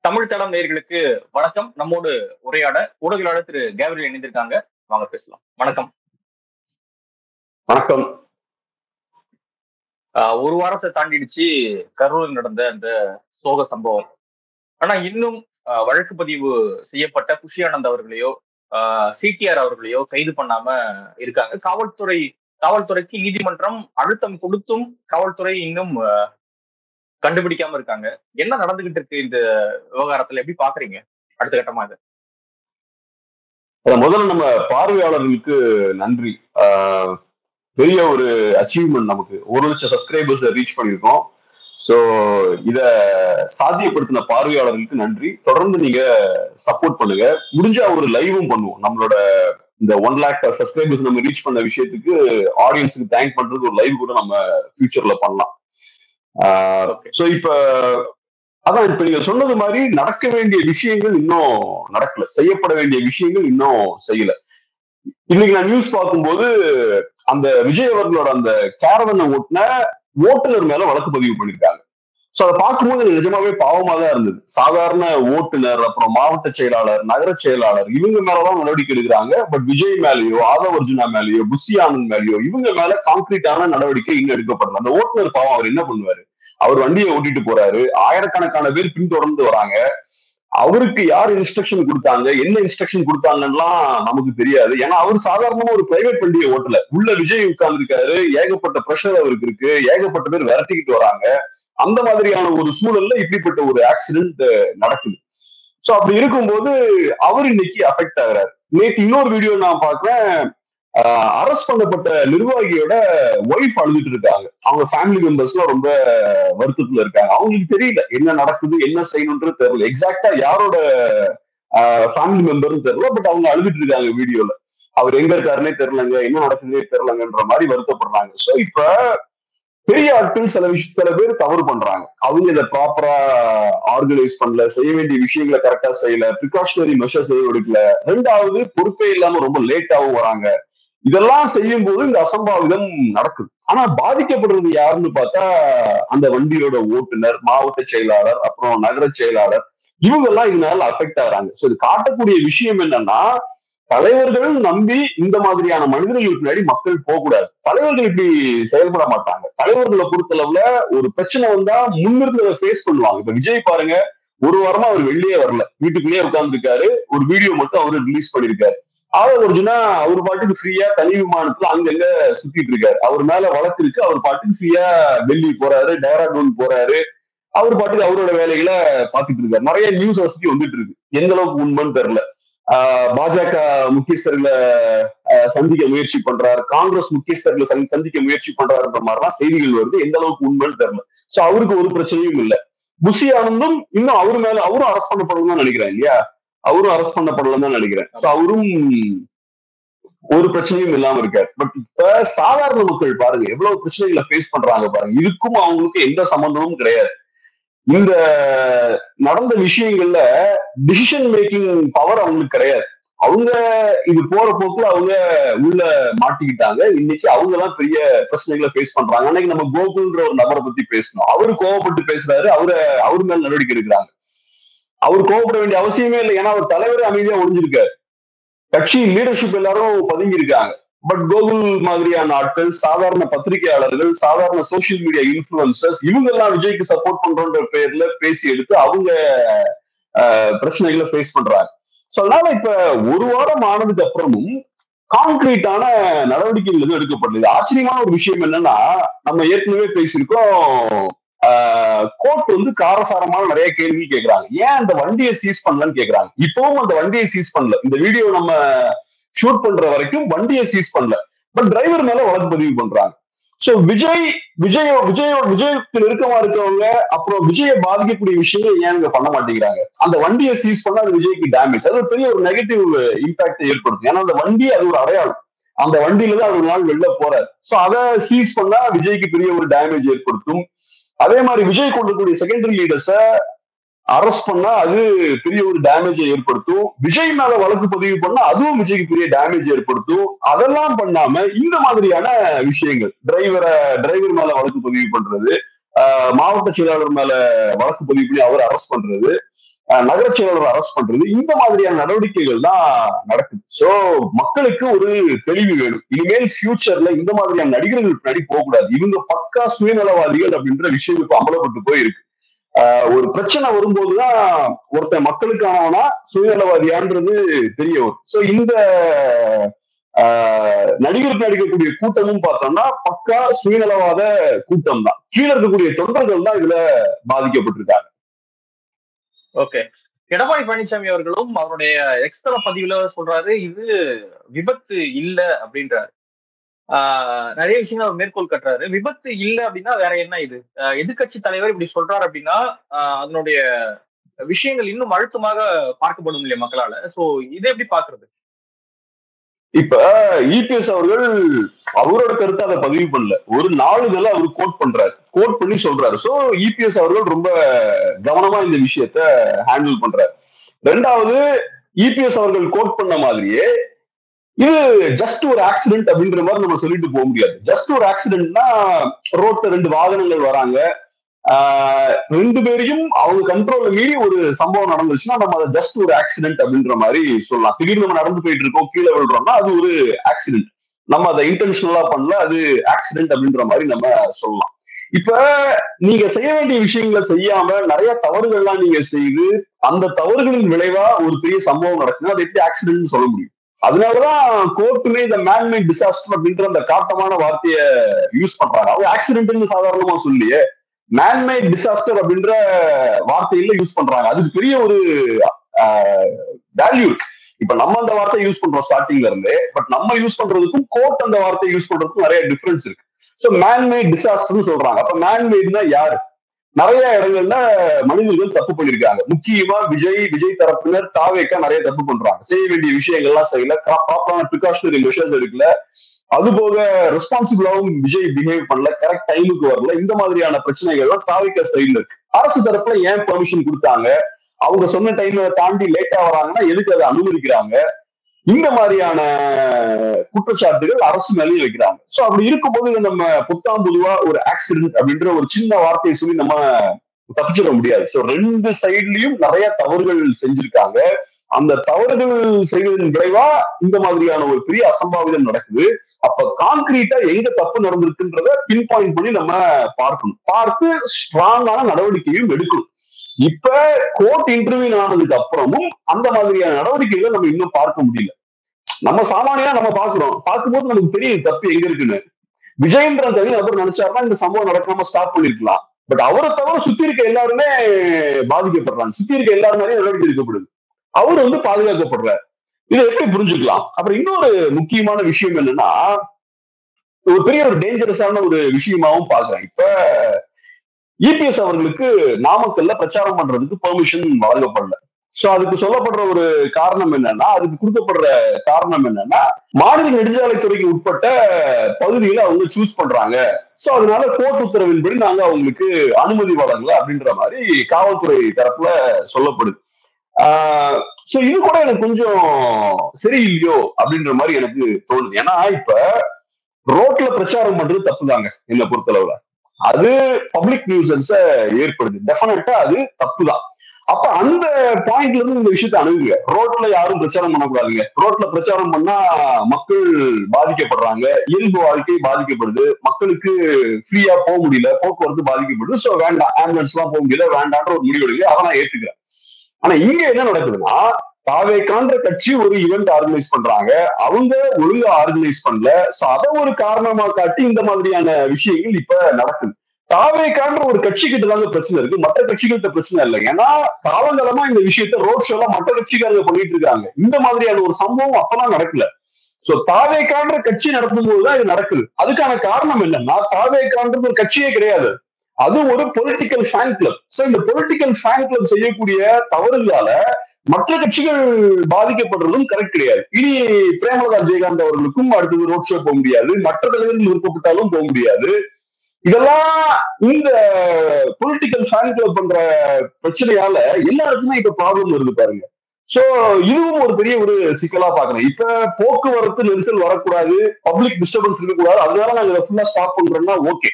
தமிழ் தடம் நேயர்களுக்கு வணக்கம். நம்மோடு உரையாட ஊடகவியலாளர் திரு கேப்ரியல் இணைந்திருக்காங்க. வாங்க பேசலாம். வணக்கம். வணக்கம். ஒரு வாரத்தை தாண்டிடுச்சு கரூரில் நடந்த அந்த சோக சம்பவம். ஆனா இன்னும் வழக்கு பதிவு செய்யப்பட்ட புஷி ஆனந்த் அவர்களையோ சிடிஆர் அவர்களையோ கைது பண்ணாம இருக்காங்க. காவல்துறைக்கு நீதிமன்றம் அழுத்தம் கொடுத்தும் காவல்துறை இன்னும் கண்டுபிடிக்காம இருக்காங்க. என்ன நடந்துகிட்டு இருக்கு இந்த விவகாரத்துல, எப்படி பாக்குறீங்க அடுத்த கட்டமா இது? முதல்ல நம்ம பார்வையாளர்களுக்கு நன்றி. பெரிய ஒரு அச்சீவ்மெண்ட். நமக்கு 1,00,000 சப்ஸ்கிரைபர்ஸ் ரீச் பண்ணிருக்கோம். சோ இத சாத்தியப்படுத்தின பார்வையாளர்களுக்கு நன்றி. தொடர்ந்து நீங்க சப்போர்ட் பண்ணுங்க. முடிஞ்சா ஒரு லைவும் பண்ணுவோம். நம்மளோட இந்த 1,00,000 சப்ஸ்கிரைபர்ஸ் நம்ம ரீச் பண்ண விஷயத்துக்கு ஆடியன்ஸுக்கு தேங்க் பண்றது ஒரு லைவ் கூட நம்ம ஃபியூச்சர்ல பண்ணலாம். சோ இப்ப நீங்க சொன்னது மாதிரி நடக்க வேண்டிய விஷயங்கள் இன்னும் நடக்கல, செய்யப்பட வேண்டிய விஷயங்கள் இன்னும் செய்யல. இன்னைக்கு நான் நியூஸ் பார்க்கும்போது அந்த விஜய் அவர்களோட அந்த கேரவனை ஓட்டுநர் மேல வழக்கு பதிவு பண்ணிருக்காங்க. சோ அதை பார்க்கும்போது எனக்கு நிஜமாவே பாவமா தான் இருந்தது. சாதாரண ஓட்டுநர், அப்புறம் மாவட்ட செயலாளர், நகர செயலாளர், இவங்க மேலதான் நடவடிக்கை எடுக்கிறாங்க. பட் விஜய் மேலேயோ, ஆதவ் அர்ஜுனா மேலேயோ, புஷி ஆனந்த் மேலேயோ இவங்க மேல கான்கிரீட்டான நடவடிக்கை இன்னும் எடுக்கப்படல. அந்த ஓட்டுநர் பாவம், அவர் என்ன பண்ணுவாரு? அவர் வண்டியை ஓட்டிட்டு போறாரு, ஆயிரக்கணக்கான பேர் பின்தொடர்ந்து வராங்க. அவருக்கு யார் இன்ஸ்ட்ரக்ஷன் கொடுத்தாங்க, என்ன இன்ஸ்ட்ரக்ஷன் கொடுத்தாங்கன்னா நமக்கு தெரியாது. ஏன்னா அவர் சாதாரணமா ஒரு பிரைவேட் வண்டியை ஓட்டல. உள்ள விஜய் உட்கார்ந்து இருக்காரு, ஏகப்பட்ட பிரஷர் அவருக்கு இருக்கு, ஏகப்பட்ட பேர் விரட்டிக்கிட்டு வராங்க. அந்த மாதிரியான ஒரு சூழல்ல இப்படிப்பட்ட ஒரு ஆக்சிடென்ட் நடக்குது. சோ அப்படி இருக்கும்போது அவர் இன்னைக்கு அஃபெக்ட் ஆகுறாரு. நேற்று இன்னொரு வீடியோ நான் பாக்குறேன், அரெஸ்ட் பண்ணப்பட்ட நிர்வாகியோட ஒய்ஃப் அழுதுட்டு இருக்காங்க. அவங்க ஃபேமிலி மெம்பர்ஸ் எல்லாம் ரொம்ப வருத்தத்துல இருக்காங்க. அவங்களுக்கு தெரியல என்ன நடக்குது, என்ன செய்யணும்ன்றது தெரியல. எக்ஸாக்டா யாரோட ஃபேமிலி மெம்பர்னு தெரியல. பட் அவங்க அழுதுட்டு இருக்காங்க வீடியோல. அவர் எங்க இருக்காருன்னே தெரியலங்க, என்ன நடக்குதுன்னே தெரியலங்கன்ற மாதிரி வருத்தப்படுறாங்க. சோ இப்ப பெரிய ஆட்கள் சில பேர் தவறு பண்றாங்க. அவங்க இதை ப்ராப்பரா ஆர்கனைஸ் பண்ணல, செய்ய வேண்டிய விஷயங்களை கரெக்டா செய்யல, ப்ரிகாஷனரி மெஷர்ஸ் எதுவும் எடுக்கல. ரெண்டாவது, பொறுப்பே இல்லாம ரொம்ப லேட்டாவும் வராங்க. இதெல்லாம் செய்யும் போது இந்த அசம்பாவிதம் நடக்குது. ஆனா பாதிக்கப்படுறது யாருன்னு பார்த்தா அந்த வண்டியோட ஓட்டுநர், மாவட்ட செயலாளர், அப்புறம் நகர செயலாளர், இவங்க எல்லாம் இதனால அஃபெக்ட் ஆகுறாங்க. சோ இது காட்டக்கூடிய விஷயம் என்னன்னா, தலைவர்கள் நம்பி இந்த மாதிரியான மனிதர்களுக்கு முன்னாடி மக்கள் போகக்கூடாது. தலைவர்கள் இப்படி செயல்பட மாட்டாங்க. தலைவர்களை பொறுத்தளவுல ஒரு பிரச்சனை வந்தா முன்னிருந்து அதை ஃபேஸ் பண்ணுவாங்க. இப்ப விஜய் பாருங்க, ஒரு வாரமா அவர் வெளியே வரல, வீட்டுக்குள்ளேயே உட்கார்ந்துருக்காரு. ஒரு வீடியோ மட்டும் அவரு ரிலீஸ் பண்ணிருக்காரு. ஆதவ் அர்ஜுனா அவர் பாட்டுக்கு ஃப்ரீயா தனி விமானத்துல அங்கங்க சுத்திட்டு இருக்காரு. அவர் மேல வழக்கு இருக்கு. அவர் பாட்டுக்கு ஃப்ரீயா டெல்லி போறாரு, டேராடூன் போறாரு. அவர் பாட்டுக்கு அவரோட வேலைகளை பார்த்துட்டு இருக்காரு. நிறைய நியூஸ் வசதி வந்துட்டு இருக்கு. எந்த அளவுக்கு உண்மைன்னு தெரியல. பாஜக முக்கியஸ்தர்களை சந்திக்க முயற்சி பண்றாரு, காங்கிரஸ் முக்கியஸ்தர்களை சந்திக்க முயற்சி பண்றாருன்ற மாதிரிலாம் செய்திகள் வருது. எந்த அளவுக்கு உண்மைன்னு தெரியல. சோ அவருக்கு ஒரு பிரச்சனையும் இல்லை. புஷி ஆனந்தும் இன்னும் அவர் மேல அவரும் அரெஸ்ட் பண்ணப்படணும் தான் நினைக்கிறேன் இல்லையா? அவரும் அரெஸ்ட் பண்ணப்படலாம் தான் நினைக்கிறேன். சோ அவரும் ஒரு பிரச்சனையும் இல்லாம இருக்காரு. பட் இப்ப சாதாரண மக்கள் பாருங்க எவ்வளவு பிரச்சனைகளை ஃபேஸ் பண்றாங்க பாருங்க. இதுக்கும் அவங்களுக்கு எந்த சம்பந்தமும் கிடையாது. இந்த நடந்த விஷயங்கள்ல டிசிஷன் மேக்கிங் பவர் அவங்களுக்கு கிடையாது. அவங்க இது போற போக்குல அவங்க உள்ள மாட்டிக்கிட்டாங்க. இன்னைக்கு அவங்கதான் பெரிய பிரச்சனைகளை ஃபேஸ் பண்றாங்க. அன்னைக்கு நம்ம கோகுல்ன்ற ஒரு நபரை பத்தி பேசணும். அவரு கோவப்பட்டு பேசுறாரு, அவரு மேல நடவடிக்கை எடுக்கிறாங்க. அவர் கோவப்பட வேண்டிய அவசியமே இல்லை. ஏன்னா அவர் தலைவரே அமைதியா ஒழிஞ்சிருக்காரு. கட்சி லீடர்ஷிப் எல்லாரும் பதுங்கி இருக்காங்க. பட் கோகுல் மாதிரியான ஆட்கள், சாதாரண பத்திரிகையாளர்கள், சாதாரண சோசியல் மீடியா இன்ஃபுளுசர்ஸ், இவங்க எல்லாம் விஜய்க்கு சப்போர்ட் பண்றோன்ற பேர்ல பேசி எடுத்து அவங்க பிரச்சனைகளை ஃபேஸ் பண்றாங்க. சோ அதனால இப்ப ஒரு வாரம் ஆனதுக்கு அப்புறமும் கான்கிரீட்டான நடவடிக்கைகள் எதுவும் எடுக்கப்படல. ஆச்சரியமான ஒரு விஷயம் என்னன்னா, நம்ம ஏற்கனவே பேசியிருக்கோம், கோர்ட் வந்து காரசாரமான நிறைய கேள்வி கேட்கிறாங்க. ஏன் அந்த வண்டியை சீஸ் பண்ணலன்னு கேட்கிறாங்க. இப்பவும் அந்த வண்டியை சீஸ் பண்ணல. இந்த வீடியோ நம்ம ஷூட் பண்ற வரைக்கும் வண்டியை சீஸ் பண்ணல. பட் டிரைவர் மேல வழக்கு பதிவு பண்றாங்க. சோ விஜய்க்கு நெருக்கமா இருக்கவங்க, அப்புறம் விஜயை பாதிக்கக்கூடிய விஷயங்கள் ஏன் இங்க பண்ண மாட்டேங்கிறாங்க? அந்த வண்டியை சீஸ் பண்ணா அது விஜய்க்கு டேமேஜ், அது பெரிய ஒரு நெகட்டிவ் இம்பாக்ட் ஏற்படுத்தும். ஏன்னா அந்த வண்டி அது ஒரு அடையாளம். அந்த வண்டியில தான் அது ஒரு நாள் வெளில போறாரு. சோ அதை சீஸ் பண்ணா விஜய்க்கு பெரிய ஒரு டேமேஜ் ஏற்படுத்தும். அதே மாதிரி விஜய் கொண்டக்கூடிய செகண்டரி லீடர்ஸ அரெஸ்ட் பண்ணா அது பெரிய ஒரு டேமேஜை ஏற்படுத்தும். விஜய் மேல வழக்கு பதிவு பண்ணா அதுவும் விஜய்க்கு பெரிய டேமேஜ் ஏற்படுத்தும். அதெல்லாம் பண்ணாம இந்த மாதிரியான விஷயங்கள், டிரைவர் மேல வழக்கு பதிவு பண்றது, மாவட்ட செயலாளர் மேல வழக்கு பதிவு பண்ணி அவர் அரெஸ்ட் பண்றது, நகர செயலாளர் அரெஸ்ட் பண்றது, இந்த மாதிரியான நடவடிக்கைகள் தான் நடக்குது. சோ மக்களுக்கு ஒரு தெளிவு வேணும். இனிமேல் ஃபியூச்சர்ல இந்த மாதிரியான நடிகர்கள் பின்னாடி போகக்கூடாது. இவங்க பக்கா சுயநலவாதிகள் அப்படின்ற விஷயம் இப்ப அமலப்பட்டு போயிருக்கு. ஒரு பிரச்சனை வரும்போதுதான் ஒருத்தன் மக்களுக்கானவனா சுயநலவாதியான்றது தெரிய வரும். சோ இந்த நடிகருக்கு நடிக்கக்கூடிய கூட்டமும் பார்த்தோம்னா பக்கா சுயநலவாத கூட்டம் தான். கீழே இருக்கக்கூடிய தொண்டர்கள் தான் இதுல பாதிக்கப்பட்டிருக்காங்க. ஓகே, எடப்பாடி பழனிசாமி அவர்களும் அவருடைய எக்ஸ்தல பதிவுல சொல்றாரு இது விபத்து இல்ல அப்படின்றாரு. நிறைய விஷயங்கள் அவர் மேற்கோள் கட்டுறாரு. விபத்து இல்ல அப்படின்னா வேற என்ன இது? எதிர்கட்சி தலைவர் இப்படி சொல்றாரு அப்படின்னா அதனுடைய விஷயங்கள் இன்னும் அழுத்தமாக பார்க்கப்படும் இல்லையா மக்களால? சோ இதை எப்படி பாக்குறது? இப்ப இபிஎஸ் அவர்கள் அவரோட கருத்தை அதை பதிவு பண்ணல, ஒரு நாளிதழ அவர் கோட் பண்றாரு, கோட் பண்ணி சொல்றாரு. சோ இபிஎஸ் அவர்கள் ரொம்ப கவனமா இந்த விஷயத்த ஹேண்டில் பண்றாரு. ரெண்டாவது, இபிஎஸ் அவர்கள் கோட் பண்ண மாதிரியே இது ஜஸ்ட் ஒரு ஆக்சிடென்ட் அப்படின்ற மாதிரி நம்ம சொல்லிட்டு போக முடியாது. ஜஸ்ட் ஒரு ஆக்சிடென்ட்னா ரோட்ல 2 வாகனங்கள் வராங்க, 2 பேரையும் அவங்க கண்ட்ரோல்ல மீறி ஒரு சம்பவம் நடந்துச்சுன்னா நம்ம அதை ஜஸ்ட் ஒரு ஆக்சிடென்ட் அப்படின்ற மாதிரி சொல்லலாம். திடீர்னு நம்ம நடந்து போயிட்டு இருக்கோம், கீழே விழுறோம்னா அது ஒரு ஆக்சிடென்ட், நம்ம அதை இன்டென்ஷனலா பண்ணல, அது ஆக்சிடென்ட் அப்படின்ற மாதிரி நம்ம சொல்லலாம். இப்ப நீங்க செய்ய வேண்டிய விஷயங்களை செய்யாம நிறைய தவறுகள்லாம் நீங்க செய்து அந்த தவறுகளின் விளைவா ஒரு பெரிய சம்பவம் நடக்குன்னா அது எப்படி ஆக்சிடென்ட்னு சொல்ல முடியும்? அதனாலதான் கோர்ட்டுமே இந்த மேன்மேட் டிசாஸ்டர் அப்படின்ற அந்த காட்டமான வார்த்தையை யூஸ் பண்றாங்க. அவங்க ஆக்சிடென்ட்னு சாதாரணமா சொல்லியே மேன்மேட் டிசாஸ்டர் அப்படின்ற வார்த்தையில யூஸ் பண்றாங்க. அதுக்கு பெரிய ஒரு வேல்யூ இருக்கு. இப்ப நம்ம அந்த வார்த்தையை யூஸ் பண்றோம் ஸ்டார்டிங்ல இருந்து, பட் நம்ம யூஸ் பண்றதுக்கும் கோர்ட் அந்த வார்த்தையை யூஸ் பண்றதுக்கும் நிறைய டிஃபரன்ஸ் இருக்கு. சோ மேன்மேட் டிசாஸ்டர்னு சொல்றாங்க. அப்ப மேன்மேட்னா யாரு? நிறைய இடங்கள்ல மனிதர்கள் தப்பு பண்ணிருக்காங்க. முக்கியமா விஜய் தரப்பினர் தாவேக்கா நிறைய தப்பு பண்றாங்க. செய்ய வேண்டிய விஷயங்கள்லாம் செய்யல, ப்ராப்பரான ப்ரிகாஷனரி மெஷர்ஸ் எடுக்கல, அது போக ரெஸ்பான்சிபிளாவும் விஜய் பிஹேவ் பண்ணல, கரெக்ட் டைமுக்கு வரல. இந்த மாதிரியான பிரச்சனைகள்லாம் தாவேக்கா சைடுல இருக்கு. அரசு தரப்புல ஏன் பெர்மிஷன் கொடுத்தாங்க, அவங்க சொன்ன டைம்ல தாண்டி லேட்டா வராங்கன்னா எதுக்கு அதை அனுமதிக்கிறாங்க, இந்த மாதிரியான குற்றச்சாட்டுகள் அரசு மேலேயும் வைக்கிறாங்க. சோ அப்படி இருக்கும்போது நம்ம புத்தாம் பொதுவா ஒரு ஆக்சிடென்ட் அப்படின்ற ஒரு சின்ன வார்த்தையை சொல்லி நம்ம தப்பிச்சிட முடியாது. சோ 2 சைட்லயும் நிறைய தவறுகள் செஞ்சிருக்காங்க. அந்த தவறுகள் செய்வதன் விளைவா இந்த மாதிரியான ஒரு பெரிய அசம்பாவிதம் நடக்குது. அப்ப கான்கிரீட்டா எங்க தப்பு நடந்திருக்குன்றத பின் பாயிண்ட் பண்ணி நம்ம பார்க்கணும், பார்த்து ஸ்ட்ராங்கான நடவடிக்கையும் எடுக்கணும். இப்ப கோர்ட் இன்டர்வியூ ஆனதுக்கு அப்புறமும் அந்த மாதிரியான நடவடிக்கைகளை நம்ம இன்னும் பார்க்க முடியல. நம்ம சாமானியா நம்ம பாக்குறோம், பார்க்கும்போது நமக்கு தெரியுது தப்பு எங்க இருக்குன்னு. விஜயன்ற தனி நபர் நினைச்சாருன்னா இந்த சம்பவம் நடக்காம ஸ்டாப் பண்ணிருக்கலாம். பட் அவரை தவிர சுத்தி இருக்க எல்லாருமே பாதிக்கப்படுறாங்க, சுத்தி இருக்க எல்லாருமே நடவடிக்கை எடுக்கப்படுது, அவர் பாதுகாக்கப்படுறாரு. இதை எப்படி புரிஞ்சுக்கலாம்? அப்புறம் இன்னொரு முக்கியமான விஷயம் என்னன்னா, ஒரு பெரிய ஒரு டேஞ்சரஸான ஒரு விஷயமாவும் பாக்குறேன். இப்ப இபிஎஸ் அவர்களுக்கு நாமக்கல்ல பிரச்சாரம் பண்றதுக்கு பெர்மிஷன் வழங்கப்படல. சோ அதுக்கு சொல்லப்படுற ஒரு காரணம் என்னன்னா, அதுக்கு கொடுக்கப்படுற காரணம் என்னன்னா, மாநில நெடுஞ்சாலைத்துறைக்கு உட்பட்ட பகுதியில அவங்க சூஸ் பண்றாங்க. சோ அதனால கோர்ட் உத்தரவின்படி நாங்க அவங்களுக்கு அனுமதி வழங்கல அப்படின்ற மாதிரி காவல்துறை தரப்புல சொல்லப்படுது. சோ இது கூட எனக்கு கொஞ்சம் சரியில்லையோ அப்படின்ற மாதிரி எனக்கு தோணுது. ஏன்னா இப்ப ரோட்ல பிரச்சாரம் பண்றது தப்புதாங்க என்னை பொறுத்தளவுல. அது பப்ளிக் நியூசன்ஸ ஏற்படுது, டெஃபினட்டா அது தப்புதான். அப்ப அந்த பாயிண்ட்ல இருந்து இந்த விஷயத்தை அணுகுங்க. ரோட்ல யாரும் பிரச்சாரம் பண்ணக்கூடாதுங்க. ரோட்ல பிரச்சாரம் பண்ணா மக்கள் பாதிக்கப்படுறாங்க, இயல்பு வாழ்க்கை பாதிக்கப்படுது, மக்களுக்கு ஃப்ரீயா போக முடியல, போக்குவரத்து பாதிக்கப்படுது. சோ வேண்டாம், ஆம்புலன்ஸ் எல்லாம் போக முடியல, வேண்டான்ற ஒரு முடிவெடுங்க, அதை நான் ஏத்துக்கிறேன். ஆனா இங்க என்ன நடக்குதுன்னா, தாவேக்கான்ற கட்சி ஒரு ஈவெண்ட் ஆர்கனைஸ் பண்றாங்க, அவங்க ஒழுங்கா ஆர்கனைஸ் பண்ணல. சோ அதை ஒரு காரணமா காட்டி இந்த மாதிரியான விஷயங்கள் இப்ப நடக்குது. தாவேக்கான்ற ஒரு கட்சி கிட்ட தாங்க பிரச்சனை இருக்கு, மற்ற கட்சிகள்கிட்ட பிரச்சனை இல்லை. ஏன்னா காலங்காலமா இந்த விஷயத்த ரோட் ஷோ எல்லாம் மற்ற கட்சிக்காரங்க பண்ணிட்டு இருக்காங்க. இந்த மாதிரியான ஒரு சம்பவம் அப்பெல்லாம் நடக்கல. சோ தாவேக்கான்ற கட்சி நடத்தும் போதுதான் இது நடக்குது. அதுக்கான காரணம் என்னன்னா, தாவேக்கான்றது ஒரு கட்சியே கிடையாது, அது ஒரு பொலிட்டிக்கல் ஃபேன் கிளப். சோ இந்த பொலிட்டிக்கல் ஃபேன் கிளப் செய்யக்கூடிய தவறுகளால மற்ற கட்சிகள் பாதிக்கப்படுறதும் கரெக்ட் கிடையாது. இனி பிரேமலதா விஜயகாந்த் அவர்களுக்கும் அடுத்தது ரோட் ஷோ போக முடியாது, மற்ற தலைவர்கள் விருப்பப்பட்டாலும் போக முடியாது. இதெல்லாம் இந்த பொலிட்டிக்கல் ஃபேன் கிளப் பண்ற பிரச்சனையால எல்லாருக்குமே இப்ப ப்ராப்ளம் வருது பாருங்க. சோ இதுவும் ஒரு பெரிய ஒரு சிக்கலா பாக்குறேன். இப்ப போக்குவரத்து நெரிசல் வரக்கூடாது, பப்ளிக் டிஸ்டர்பன்ஸ் இருக்கக்கூடாது, அதனால நாங்க இதை ஃபுல்லா ஸ்டாப் பண்றோம்னா ஓகே.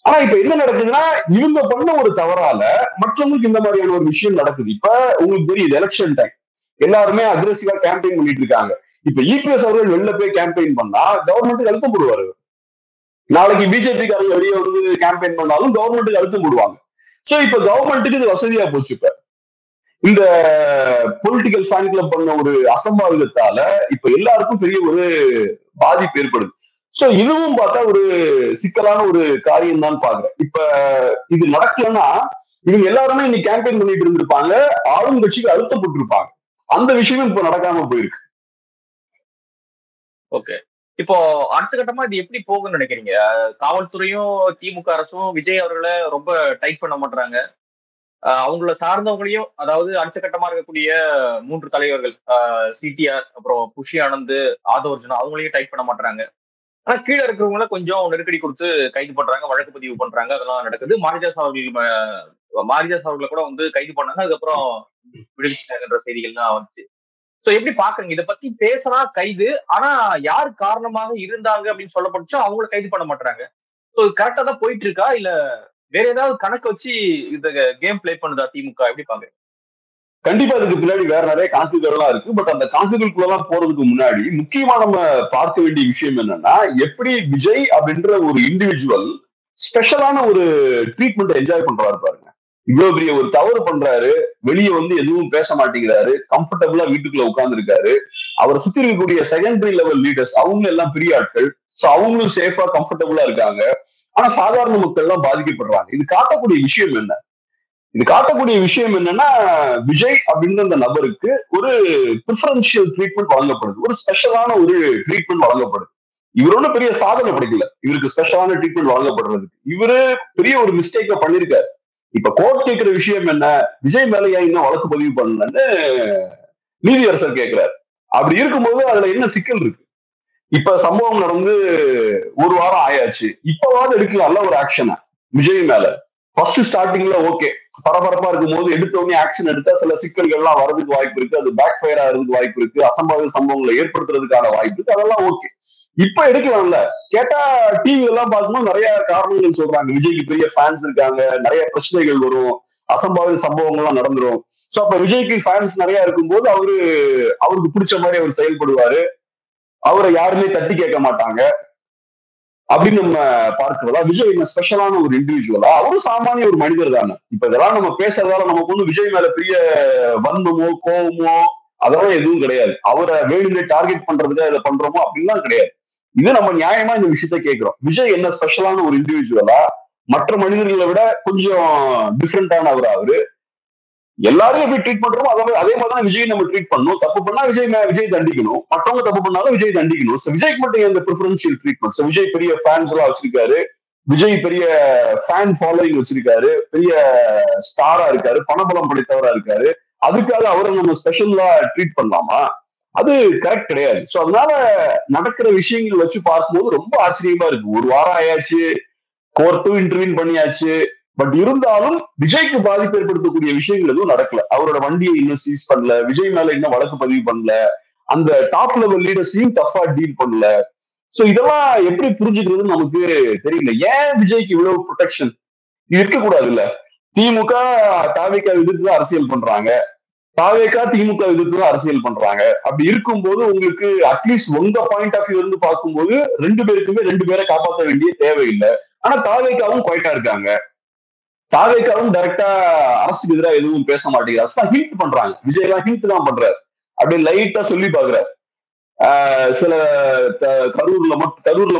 ஆனா இப்ப என்ன நடக்குதுன்னா, இவங்க பண்ண ஒரு தவறால மற்றவங்களுக்கு இந்த மாதிரியான ஒரு விஷயம் நடக்குது. இப்ப உங்களுக்கு தெரியுது எலெக்ஷன் டைம், எல்லாருமே அக்ரெசிவா கேம்பெயின் பண்ணிட்டு இருக்காங்க. இப்ப இபிஎஸ் அவர்கள் வெளில போய் கேம்பெயின் பண்ணா கவர்மெண்ட்டுக்கு அழுத்தம் போடுவாரு. நாளைக்கு பிஜேபிக்காரங்க வெளியே வந்து கேம்பெயின் பண்ணாலும் கவர்மெண்ட்டுக்கு அழுத்தம் போடுவாங்க. சோ இப்ப கவர்மெண்ட்டுக்கு இது வசதியா போச்சு. இப்ப இந்த பொலிட்டிக்கல் ஃபேன் கிளப் பண்ண ஒரு அசம்பாவிதத்தால இப்ப எல்லாருக்கும் பெரிய ஒரு பாதிப்பு ஏற்படுது. சோ இதுவும் பார்த்தா ஒரு சிக்கலான ஒரு காரியம் தான் பாக்குறேன். இப்ப இது நடக்கலன்னா இவங்க எல்லாருமே இன்னைக்கு கேம்பெயின் பண்ணிட்டு இருந்திருப்பாங்க, ஆளும் கட்சிக்கு அழுத்தப்பட்டு இருப்பாங்க. அந்த விஷயமும் இப்ப நடக்காம போயிருக்கு. ஓகே. இப்போ அடுத்த கட்டமா இது எப்படி போகும்னு நினைக்கிறீங்க? காவல்துறையும் திமுக அரசும் விஜய் அவர்களை ரொம்ப டைட் பண்ண மாட்டாங்க. அவங்கள சார்ந்தவங்களையும், அதாவது அடுத்த கட்டமா இருக்கக்கூடிய 3 தலைவர்கள் சிடிஆர், அப்புறம் புஷி ஆனந்த், ஆதவ் அர்ஜுனா அவங்களையும் டைட் பண்ண மாட்டாங்க. ஆனா கீழே இருக்கிறவங்கள கொஞ்சம் நெருக்கடி கொடுத்து கைது பண்றாங்க, வழக்கு பதிவு பண்றாங்க, அதெல்லாம் நடக்குது. மாரிதாஸ் அவர்களை கூட வந்து கைது பண்ணாங்க, அதுக்கப்புறம் விடுவிச்சாங்கன்ற செய்திகள்லாம் வந்துச்சு. சோ எப்படி பாக்குறீங்க? இதை பத்தி பேசினா கைது, ஆனா யார் காரணமாக இருந்தாங்க அப்படின்னு சொல்லப்பட்டுச்சோ அவங்கள கைது பண்ண மாட்டாங்க. சோ கரெக்டா தான் போயிட்டு இருக்கா, இல்ல வேற ஏதாவது கணக்கு வச்சு இந்த கேம் பிளே பண்ணுதா திமுக? எப்படி பாக்குறீங்க? கண்டிப்பா இதுக்கு பின்னாடி வேற நிறைய கான்செப்ட்லாம் இருக்கு. பட் அந்த கான்செப்டுக்குள்ளதான் போறதுக்கு முன்னாடி முக்கியமா நம்ம பார்க்க வேண்டிய விஷயம் என்னன்னா, எப்படி விஜய் அப்படின்ற ஒரு இண்டிவிஜுவல் ஸ்பெஷலான ஒரு ட்ரீட்மெண்ட் என்ஜாய் பண்றாரு பாருங்க. இவ்வளவு பெரிய ஒரு தவறு பண்றாரு, வெளியே வந்து எதுவும் பேச மாட்டேங்கிறாரு, கம்ஃபர்டபுளா வீட்டுக்குள்ள உட்கார்ந்து இருக்காரு. அவரை சுத்தி இருக்கக்கூடிய செகண்டரி லெவல் லீடர்ஸ் அவங்க எல்லாம் பெரிய ஆட்கள். சோ அவங்களும் சேஃபா கம்ஃபர்டபுளா இருக்காங்க. ஆனா சாதாரண மக்கள் எல்லாம் பாதிக்கப்படுறாங்க. இது காட்டக்கூடிய விஷயம் என்ன? இது காட்டக்கூடிய விஷயம் என்னன்னா, விஜய் அப்படின்ற அந்த நபருக்கு ஒரு பிரிஃபரன்ஷியல் ட்ரீட்மெண்ட் வழங்கப்படுது, ஒரு ஸ்பெஷலான ஒரு ட்ரீட்மெண்ட் வழங்கப்படுது. இவர் ஒன்றும் பெரிய சாதனை படைக்கல இவருக்கு ஸ்பெஷலான ட்ரீட்மெண்ட் வழங்கப்படுறதுக்கு. இவரு பெரிய ஒரு மிஸ்டேக்க பண்ணிருக்காரு. இப்ப கோர்ட் கேட்கிற விஷயம் என்ன, விஜய் மேல ஏன் இன்னும் வழக்கு பதிவு பண்ணலன்னு நீதியரசர் கேட்கிறார். அப்படி இருக்கும்போது அதுல என்ன சிக்கல் இருக்கு? இப்ப சம்பவம் நடந்து ஒரு வாரம் ஆயாச்சு, இப்பவாவது எடுக்கலாம்ல ஒரு ஆக்ஷனை விஜய் மேல. ஃபர்ஸ்ட் ஸ்டார்டிங்ல ஓகே, பரபரப்பா இருக்கும் போது எடுத்த உடனே ஆக்ஷன் எடுத்தா சில சிக்கல்கள்லாம் வரதுக்கு வாய்ப்பு இருக்கு, அது பேக் ஃபயர் ஆகிறதுக்கு வாய்ப்பு இருக்கு, அசம்பாவித சம்பவங்களை ஏற்படுத்துறதுக்கான வாய்ப்பு இருக்கு, அதெல்லாம் ஓகே. இப்ப எடுக்கலாம்ல. கேட்டா டிவி எல்லாம் பார்க்கும்போது நிறைய காரணங்கள் சொல்றாங்க. விஜய்க்கு பெரிய ஃபேன்ஸ் இருக்காங்க, நிறைய பிரச்சனைகள் வரும், அசம்பாவித சம்பவங்கள்லாம் நடந்துரும். சோ அப்ப விஜய்க்கு ஃபேன்ஸ் நிறைய இருக்கும்போது அவருக்கு பிடிச்ச மாதிரி அவர் செயல்படுவாரு, அவரை யாருமே தட்டி கேட்க மாட்டாங்க அப்படின்னு நம்ம பார்க்கிறதா. விஜய் என்ன ஸ்பெஷலான ஒரு இண்டிவிஜுவலா? அவரும் சாமானிய ஒரு மனிதர் தானே. இப்ப இதெல்லாம் நம்ம பேசுறதால நமக்கு வந்து விஜய் மேல பெரிய வன்மமோ கோபமோ அதெல்லாம் எதுவும் கிடையாது. அவரை வேணுமே டார்கெட் பண்றதுக்கு இதை பண்றோமோ அப்படின்லாம் கிடையாது. இது நம்ம நியாயமா இந்த விஷயத்த கேட்கிறோம். விஜய் என்ன ஸ்பெஷலான ஒரு இண்டிவிஜுவலா? மற்ற மனிதர்களை விட கொஞ்சம் டிஃப்ரெண்டான அவரு. எல்லாரும் எப்படி ட்ரீட் பண்றோமோ அதே மாதிரி விஜய் நம்ம ட்ரீட் பண்ணணும். தப்பு பண்ணா விஜய் தண்டிக்கணும், மற்றவங்க தப்பு பண்ணாலும் விஜய் தண்டிக்கணும். விஜய்க்கு மட்டும் இந்த ப்ரிஃபரன்ஷியல் ட்ரீட்மெண்ட். விஜய் பெரிய ஃபேன்ஸ் எல்லாம் வச்சிருக்காரு, விஜய் பெரிய ஃபேன் ஃபாலோயிங் வச்சிருக்காரு, பெரிய ஸ்டாரா இருக்காரு, பணபலம் படைத்தவரா இருக்காரு. அதுக்காக அவரை நம்ம ஸ்பெஷலா ட்ரீட் பண்ணலாமா? அது கரெக்ட் கிடையாது. சோ அதனால நடக்கிற விஷயங்கள் வச்சு பார்க்கும்போது ரொம்ப ஆச்சரியமா இருக்கு. ஒரு வாரம் ஆயாச்சு, கோர்ட்டும் இன்டர்வியூ பண்ணியாச்சு. பட் இருந்தாலும் விஜய்க்கு பாதிப்பு ஏற்படுத்தக்கூடிய விஷயங்கள் எதுவும் நடக்கல. அவரோட வண்டியை இன்னும் சீஸ் பண்ணல, விஜய் மேல இன்னும் வழக்கு பதிவு பண்ணல, அந்த டாப் லெவல் லீடர்ஸையும் டஃபா டீல் பண்ணல. சோ இதெல்லாம் எப்படி புரிஞ்சுக்கிறதுன்னு நமக்கு தெரியல. ஏன் விஜய்க்கு இவ்வளவு ப்ரொடெக்ஷன்? இது இருக்கக்கூடாது இல்ல. திமுக தாவேகா எதிர்த்து தான் அரசியல் பண்றாங்க, தாவேகா திமுக எதிர்த்து தான் அரசியல் பண்றாங்க. அப்படி இருக்கும்போது உங்களுக்கு அட்லீஸ்ட் உங்க பாயிண்ட் ஆஃப் வியூ இருந்து பார்க்கும்போது ரெண்டு பேருக்குமே ரெண்டு பேரை காப்பாற்ற வேண்டிய தேவையில்லை. ஆனா தாவேகாவும் குவைட்டா இருக்காங்க, தாவேக்காவும் டைரக்டா அரசுக்கு எதிராக எதுவும் பேச மாட்டேங்கிறாரு, ஹிண்ட் பண்றாங்க. விஜய் எல்லாம் ஹிண்ட் தான் பண்றாரு, அப்படியே லைட்டா சொல்லி பாக்குறாரு. சில கரூர்ல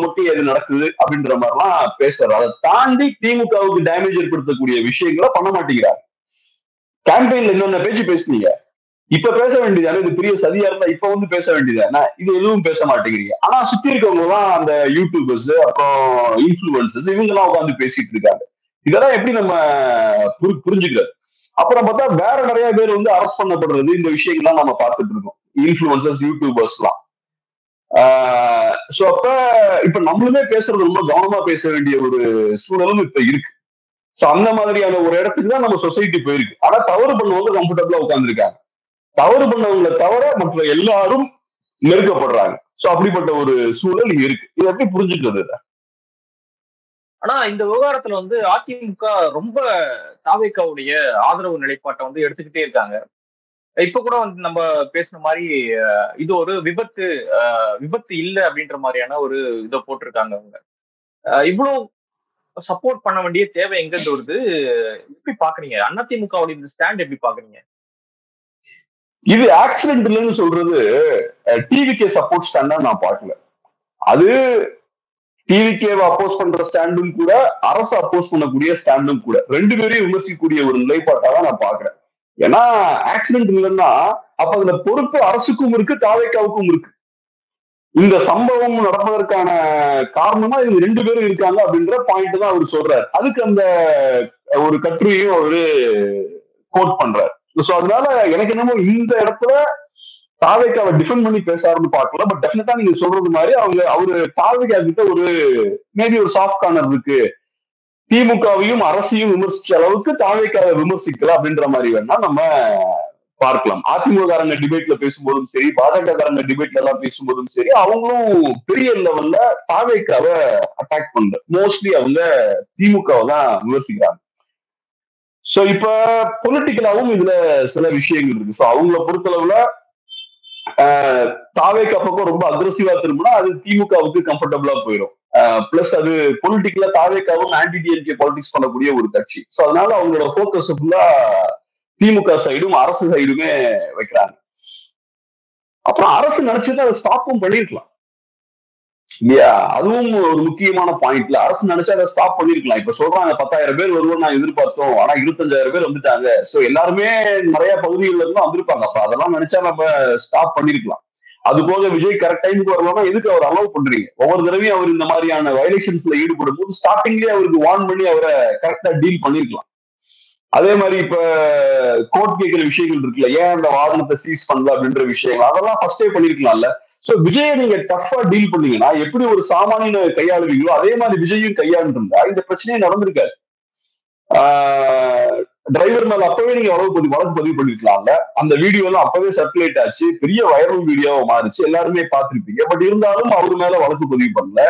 மட்டும் எது நடக்குது அப்படின்ற மாதிரிலாம் பேசுறாரு. அதை தாண்டி திமுகவுக்கு டேமேஜ் ஏற்படுத்தக்கூடிய விஷயங்களை பண்ண மாட்டேங்கிறாரு. கேம்பெயின்ல என்னென்ன பேச்சு பேசுனீங்க, இப்ப பேச வேண்டியதானே? இது பெரிய சதியா இருந்தா இப்ப வந்து பேச வேண்டியதானே? இது எதுவும் பேச மாட்டேங்கிறீங்க. ஆனா சுத்தி இருக்கவங்க எல்லாம் அந்த யூடியூபர்ஸ், அப்புறம் இன்ஃபுளுசர்ஸ், இவங்க எல்லாம் உட்காந்து பேசிட்டு இருக்காங்க. இதெல்லாம் எப்படி நம்ம புரிஞ்சுக்கிறது? அப்புறம் பார்த்தா வேற நிறைய பேர் வந்து அரெஸ்ட் பண்ணப்படுறது, இந்த விஷயங்கள்லாம் நம்ம பார்த்துட்டு இருக்கோம். இன்ஃபுளுசர்ஸ், யூடியூபர்ஸ் எல்லாம். சோ அப்ப இப்ப நம்மளுமே பேசுறது ரொம்ப கவனமா பேச வேண்டிய ஒரு சூழலும் இப்ப இருக்கு. சோ அந்த மாதிரியான ஒரு இடத்துக்கு தான் நம்ம சொசைட்டி போயிருக்கு. ஆனா தவறு பண்ணவங்க கம்ஃபர்டபுளா உட்கார்ந்துருக்காங்க, தவறு பண்ணவங்களை தவிர மற்ற எல்லாரும் நெருக்கப்படுறாங்க. சோ அப்படிப்பட்ட ஒரு சூழல் இருக்கு. இதை எப்படி புரிஞ்சுக்கிறது? ஆனா இந்த விவகாரத்துல வந்து அதிமுக ரொம்ப தாவேக்காவுடைய ஆதரவு நிலைப்பாட்டை வந்து எடுத்துக்கிட்டே இருக்காங்க. இப்ப கூட வந்து நம்ம பேசுன மாதிரி இது ஒரு விபத்து இல்ல அப்படின்ற மாதிரியான ஒரு இதை போட்டிருக்காங்க அவங்க. இவ்வளவு சப்போர்ட் பண்ண வேண்டிய தேவை எங்க இருந்து வருது? எப்படி பாக்குறீங்க அதிமுகவுடைய இந்த ஸ்டாண்ட் எப்படி பாக்குறீங்க? இது ஆக்சிடென்ட் இல்லைன்னு சொல்றது டிவிகே சப்போர்ட் ஸ்டாண்டா நான் பார்க்கல. அது டிவிகேவை அப்போஸ் பண்ற ஸ்டாண்டும் கூட, அரசு அப்போஸ் பண்ணக்கூடிய ஸ்டாண்டும் கூட, ரெண்டு பேரையும் விமர்சிக்கக்கூடிய ஒரு நிலைப்பாட்டா தான் நான் பாக்குறேன். ஏன்னா ஆக்சிடென்ட் இல்லைன்னா அப்ப அதுல பொறுப்பு அரசுக்கும் இருக்கு, தாவேக்காவுக்கும் இருக்கு. இந்த சம்பவம் நடப்பதற்கான காரணமா இவங்க ரெண்டு பேரும் இருக்காங்க அப்படின்ற பாயிண்ட் தான் அவர் சொல்றாரு. அதுக்கு அந்த ஒரு கட்டுரையும் அவரு கோட் பண்றாரு. சோ அதனால எனக்கு என்னமோ இந்த இடத்துல தாவேக்காவை டிஃபெண்ட் பண்ணி பேசாருன்னு பார்க்கல. பட் டெஃபினட்டா நீங்க சொல்றது மாதிரி அவரு தாவேக்கா கிட்ட ஒரு மேபி ஒரு சாஃப்ட் கார்னர் இருக்கு. திமுகவையும் அரசையும் விமர்சிச்ச அளவுக்கு தாவேக்காவை விமர்சிக்கல அப்படின்ற மாதிரி வேணா நம்ம பார்க்கலாம். அதிமுககாரங்க டிபேட்ல பேசும்போதும் சரி, பாஜககாரங்க டிபேட்ல எல்லாம் பேசும்போதும் சரி, அவங்களும் பெரிய லெவல்ல தாவேக்காவை அட்டாக் பண்ற, மோஸ்ட்லி அவங்க திமுகவை தான் விமர்சிக்கிறாங்க. சோ இப்ப பொலிட்டிக்கலாவும் இதுல சில விஷயங்கள் இருக்கு. சோ அவங்கள பொறுத்தளவுல தாவேக்கா பக்கம் ரொம்ப அக்ரெசிவா திரும்பினா அது திமுகவுக்கு கம்ஃபர்டபுளா போயிடும். பிளஸ் அது பொலிட்டிக்கலா தாவேக்காவும் ஆன்டி டிஎம்கே பாலிடிக்ஸ் பண்ணக்கூடிய ஒரு கட்சி. சோ அதனால அவங்களோட போக்கஸ் ஃபுல்லா திமுக சைடும் அரசு சைடுமே வைக்கிறாங்க. அப்புறம் அரசு நினைச்சது அதை ஸ்டாப்பும் பண்ணிருக்கலாம் இல்லையா? அதுவும் ஒரு முக்கியமான பாயிண்ட்ல. அரசு நினைச்சா அதை ஸ்டாப் பண்ணிருக்கலாம். இப்ப சொல்றாங்க 10,000 பேர் வருவோம் நான் எதிர்பார்த்தோம், ஆனா 25,000 பேர் வந்துட்டாங்க. சோ எல்லாருமே நிறைய பகுதிகளில் இருந்து வந்திருப்பாங்க. அப்ப அதெல்லாம் நினைச்சா நம்ம ஸ்டாப் பண்ணிருக்கலாம். அது போக விஜய் கரெக்ட் டைமுக்கு வரலாம்னா எதுக்கு அவர் அலோவ் பண்றீங்க? ஒவ்வொரு தடவையும் அவர் இந்த மாதிரியான வயலேஷன்ஸ்ல ஈடுபடும் போது ஸ்டார்டிங்லேயே அவருக்கு வார்ன் பண்ணி அவரை கரெக்டா டீல் பண்ணிருக்கலாம். அதே மாதிரி இப்ப கோர்ட் கேட்கிற விஷயங்கள் இருக்குல்ல, ஏன் அந்த வாகனத்தை சீஸ் பண்ணல அப்படின்ற விஷயங்கள், அதெல்லாம் ஃபர்ஸ்டே பண்ணிருக்கலாம்ல. சோ விஜயை நீங்க டஃபா டீல் பண்ணீங்கன்னா எப்படி ஒரு சாமானியனை கையாளுவீங்களோ அதே மாதிரி விஜயும் கையாண்டு இருந்தா இந்த பிரச்சனையே நடந்திருக்காரு. டிரைவர் மேல அப்பவே நீங்க வழக்கு பதிவு பண்ணிருக்கலாம்ல. அந்த வீடியோ எல்லாம் அப்பவே சர்க்குலேட் ஆச்சு, பெரிய வைரல் வீடியோவா மாறிச்சு, எல்லாருமே பார்த்திருப்பீங்க. பட் இருந்தாலும் அவர் மேல வழக்கு பதிவு பண்ணல.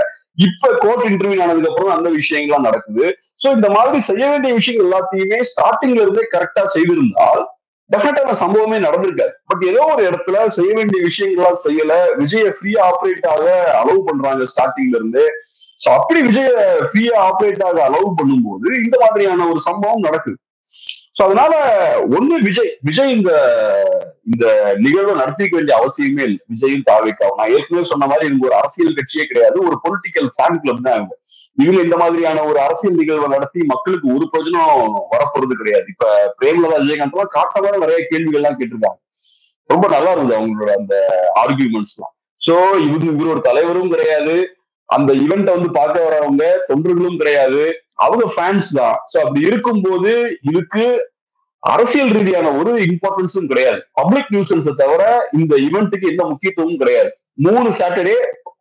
இப்ப கோர்ட் இன்டர்வியூ ஆனதுக்கு அப்புறம் அந்த விஷயங்கள்லாம் நடக்குது. சோ இந்த மாதிரி செய்ய வேண்டிய விஷயங்கள் எல்லாத்தையுமே ஸ்டார்டிங்ல இருந்தே கரெக்டா செய்திருந்தால் டெஃபினட்டா அந்த சம்பவமே நடந்திருக்காது. பட் ஏதோ ஒரு இடத்துல செய்ய வேண்டிய விஷயங்கள்லாம் செய்யல, விஜய ஃப்ரீயா ஆப்ரேட் ஆக அலோவ் பண்றாங்க ஸ்டார்டிங்ல இருந்து. சோ அப்படி விஜய ஃப்ரீயா ஆப்ரேட் ஆக அலோவ் பண்ணும்போது இந்த மாதிரியான ஒரு சம்பவம் நடக்குது. சோ அதனால ஒண்ணு விஜய் இந்த நிகழ்வை நடத்திக்க வேண்டிய அவசியமே இல்லை. விஜயும் தாவேக்காவும் நான் ஏற்கனவே சொன்ன மாதிரி இவங்க ஒரு அரசியல் கட்சியே கிடையாது, ஒரு பொலிட்டிக்கல் ஃபேன் கிளப் தான் இவங்க. இவங்க இந்த மாதிரியான ஒரு அரசியல் நிகழ்வை நடத்தி மக்களுக்கு ஒரு பிரயோஜனம் வரப்போறது கிடையாது. இப்ப பிரேமலதா விஜயகாந்த் எல்லாம் காட்டமான நிறைய கேள்விகள் எல்லாம் கேட்டிருக்காங்க. ரொம்ப நல்லா இருந்தது அவங்களோட அந்த ஆர்கியூமெண்ட்ஸ் எல்லாம். சோ இவரோட தலைவரும் கிடையாது, அந்த ஈவெண்ட்டை வந்து பார்க்க வரவங்க தொண்டர்களும் கிடையாது, அவங்க ஃபேன்ஸ் தான். சோ அப்படி இருக்கும்போது இதுக்கு அரசியல் ரீதியான ஒரு இம்பார்ட்டன்ஸும் கிடையாது. பப்ளிக் நியூசன்ஸை தவிர இந்த ஈவெண்ட்டுக்கு எந்த முக்கியத்துவமும் கிடையாது. 3 சாட்டர்டே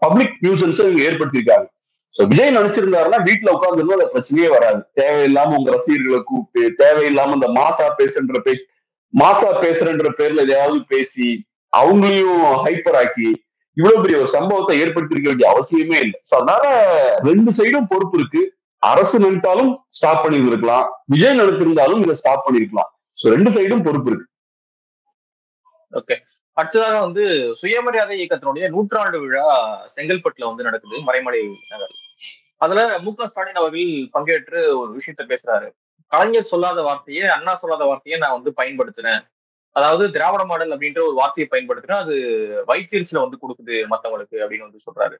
பப்ளிக் நியூசன்ஸ் இவங்க ஏற்படுத்தியிருக்காங்க. சோ விஜய் நினைச்சிருந்தாருன்னா வீட்டுல உட்கார்ந்து அந்த பிரச்சனையே வராது. தேவையில்லாம உங்க ரசிகர்களை கூப்பிட்டு தேவையில்லாம இந்த மாசா பேசுறன்ற பேர்ல எதையாவது பேசி அவங்களையும் ஹைப்பர் ஆக்கி இவ்வளவு பெரிய ஒரு சம்பவத்தை ஏற்படுத்திருக்க வேண்டிய அவசியமே இல்லை. சோ அதனால ரெண்டு சைடும் பொறுப்பு இருக்கு. அரசு நினைத்தாலும் ஸ்டாப் பண்ணிருந்திருக்கலாம், விஜய் நினைத்திருந்தாலும் இதை ஸ்டாப் பண்ணிருக்கலாம். சோ ரெண்டு சைடும் பொறுப்பு இருக்கு. ஓகே, அடுத்ததாக வந்து சுயமரியாதை இயக்கத்தினுடைய 100ஆண்டு விழா செங்கல்பட்டுல வந்து நடக்குது, மறைமலை நகர். அதுல மு.க. ஸ்டாலின் அவர்கள் பங்கேற்று ஒரு விஷயத்த பேசுறாரு. கலைஞர் சொல்லாத வார்த்தையை, அண்ணா சொல்லாத வார்த்தையை நான் வந்து பயன்படுத்தினேன். அதாவது திராவிட மாடல் அப்படின்ற ஒரு வார்த்தையை பயன்படுத்தினா அது வைத்தீர்ச்சில வந்து கொடுக்குது மத்தவங்களுக்கு அப்படின்னு வந்து சொல்றாரு.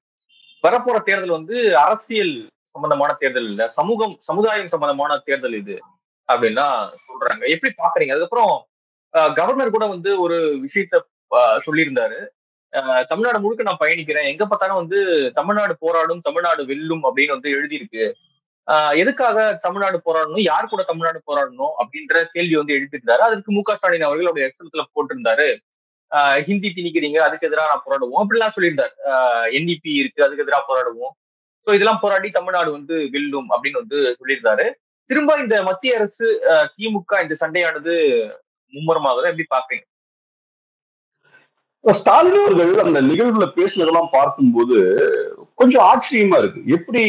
வரப்போற தேர்தல் வந்து அரசியல் சம்பந்தமான தேர்தல் இல்ல, சமுதாயம் சம்பந்தமான தேர்தல் இது அப்படின்னா சொல்றாங்க. எப்படி பாக்குறீங்க? அதுக்கப்புறம் கவர்னர் கூட வந்து ஒரு விஷயத்த சொல்லியிருந்தாரு. தமிழ்நாடு முழுக்க நான் பயணிக்கிறேன், எங்க பார்த்தாலும் வந்து தமிழ்நாடு போராடும், தமிழ்நாடு வெல்லும் அப்படின்னு வந்து எழுதியிருக்கு. எதுக்காக தமிழ்நாடு போராடணும், யார் கூட தமிழ்நாடு போராடணும் அப்படின்ற கேள்வி வந்து எழுப்பியிருந்தாரு. அதற்கு மு.க. ஸ்டாலின் அவர்கள் எக்ஸலத்துல போட்டிருந்தாரு, ஹிந்தி திணிக்கிறீங்க, அதுக்கு எதிராக நான் போராடுவோம் அப்படிலாம் சொல்லியிருந்தாரு. என்இபி இருக்கு, அதுக்கு எதிராக போராடுவோம். ஸோ இதெல்லாம் போராடி தமிழ்நாடு வந்து வெல்லும் அப்படின்னு வந்து சொல்லியிருந்தாரு. திரும்ப இந்த மத்திய அரசு திமுக இந்த சண்டையானது மும்முரமாகுது, எப்படி பாக்குறீங்க? ஸ்டாலின் அவர்கள் அந்த நிகழ்வுல பேசினதெல்லாம் பார்க்கும்போது கொஞ்சம் ஆச்சரியமா இருக்கு. எப்படி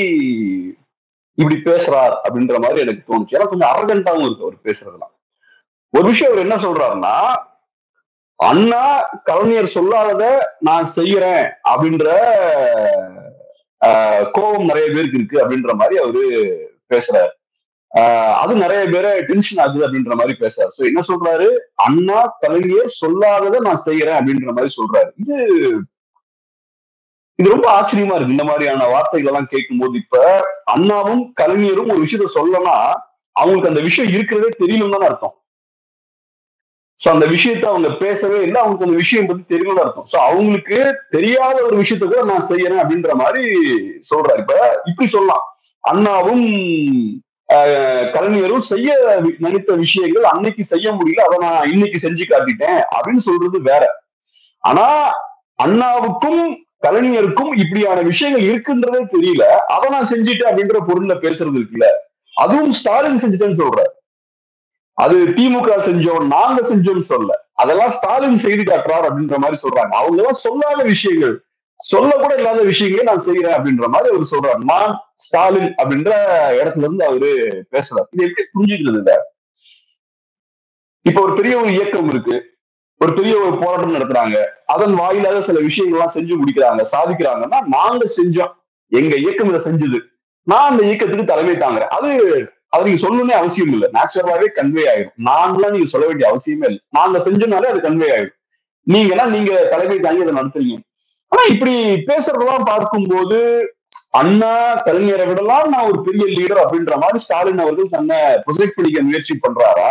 இப்படி பேசுறார் அப்படின்ற மாதிரி எனக்கு தோணுச்சு. ஏன்னா கொஞ்சம் அரகண்டாவும் இருக்கு அவர் பேசுறதுலாம். ஒரு விஷயம் அவர் என்ன சொல்றாருன்னா, அண்ணா கலைஞர் சொல்லாதத நான் செய்யறேன் அப்படின்ற கோபம் நிறைய பேருக்கு இருக்கு அப்படின்ற மாதிரி அவரு பேசுறாரு. அது நிறைய பேரை டென்ஷன் ஆகுது அப்படின்ற மாதிரி பேசுறாரு. சோ என்ன சொல்றாரு, அண்ணா கலைஞர் சொல்லாததை நான் செய்யறேன் அப்படின்ற மாதிரி சொல்றாரு. இது ரொம்ப ஆச்சரியமா இருக்கு இந்த மாதிரியான வார்த்தைகள் எல்லாம் கேட்கும் போது. இப்ப அண்ணாவும் கலைஞரும் ஒரு விஷயத்த சொல்லனா அவங்களுக்கு அந்த விஷயம் இருக்கிறதே தெரியணும் தானே அர்த்தம். சோ அந்த விஷயத்த அவங்க பேசவே இல்லை, அவங்களுக்கு அந்த விஷயம் பத்தி தெரியணும்னு அர்த்தம். சோ அவங்களுக்கு தெரியாத ஒரு விஷயத்த கூட நான் செய்யறேன் அப்படின்ற மாதிரி சொல்றாரு. இப்ப இப்படி சொல்லலாம், அண்ணாவும் கலைஞரும் செய்ய நினைத்த விஷயங்கள் அன்னைக்கு செய்ய முடியல, அதை நான் இன்னைக்கு செஞ்சு காட்டிட்டேன் அப்படின்னு சொல்றது வேற. ஆனா அண்ணாவுக்கும் கலைஞருக்கும் இப்படியான விஷயங்கள் இருக்குன்றதே தெரியல, அதை நான் செஞ்சுட்டேன் அப்படின்ற பொருள்ல பேசுறது இருக்குல்ல, அதுவும் ஸ்டாலின் செஞ்சுட்டேன்னு சொல்றாரு. அது திமுக செஞ்சோம் நாங்க செஞ்சோம்னு சொல்ல, அதெல்லாம் ஸ்டாலின் செய்து காட்டுறார் அப்படின்ற மாதிரி சொல்றாங்க. அவங்க எல்லாம் சொல்லாத விஷயங்கள், சொல்ல கூட இல்லாத விஷயங்களே நான் செய்யறேன் அப்படின்ற மாதிரி அவர் சொல்றாரு. நான் ஸ்டாலின் அப்படின்ற இடத்துல இருந்து அவரு பேசுறாரு. இது எப்படி புரிஞ்சுக்கிறது இல்ல? இப்ப ஒரு பெரிய ஒரு இயக்கம் இருக்கு, ஒரு பெரிய ஒரு போராட்டம் நடத்துறாங்க, அதன் வாயிலாக சில விஷயங்கள்லாம் செஞ்சு முடிக்கிறாங்க, சாதிக்கிறாங்கன்னா நாங்க செஞ்சோம், எங்க இயக்கம் இதை செஞ்சது, நான் அந்த இயக்கத்துக்கு தலைமை தாங்குறேன். அது நீங்க சொல்லணும்னே அவசியம் இல்லை, நேச்சுரலாவே கன்வே ஆயிடும். நான்லாம் நீங்க சொல்ல வேண்டிய அவசியமே இல்லை, நாங்க செஞ்சோம்னாலே அது கன்வே ஆயிடும். நீங்க தலைமை தாங்கி அதை நடத்துறீங்க. ஆனா இப்படி பேசுறதெல்லாம் பார்க்கும்போது அண்ணா கலைஞரை விடலாம் நான் ஒரு பெரிய லீடர் அப்படின்ற மாதிரி ஸ்டாலின் அவர்கள் தன்னை ப்ரொஜெக்ட் பண்ணிக்க முயற்சி பண்றாரா?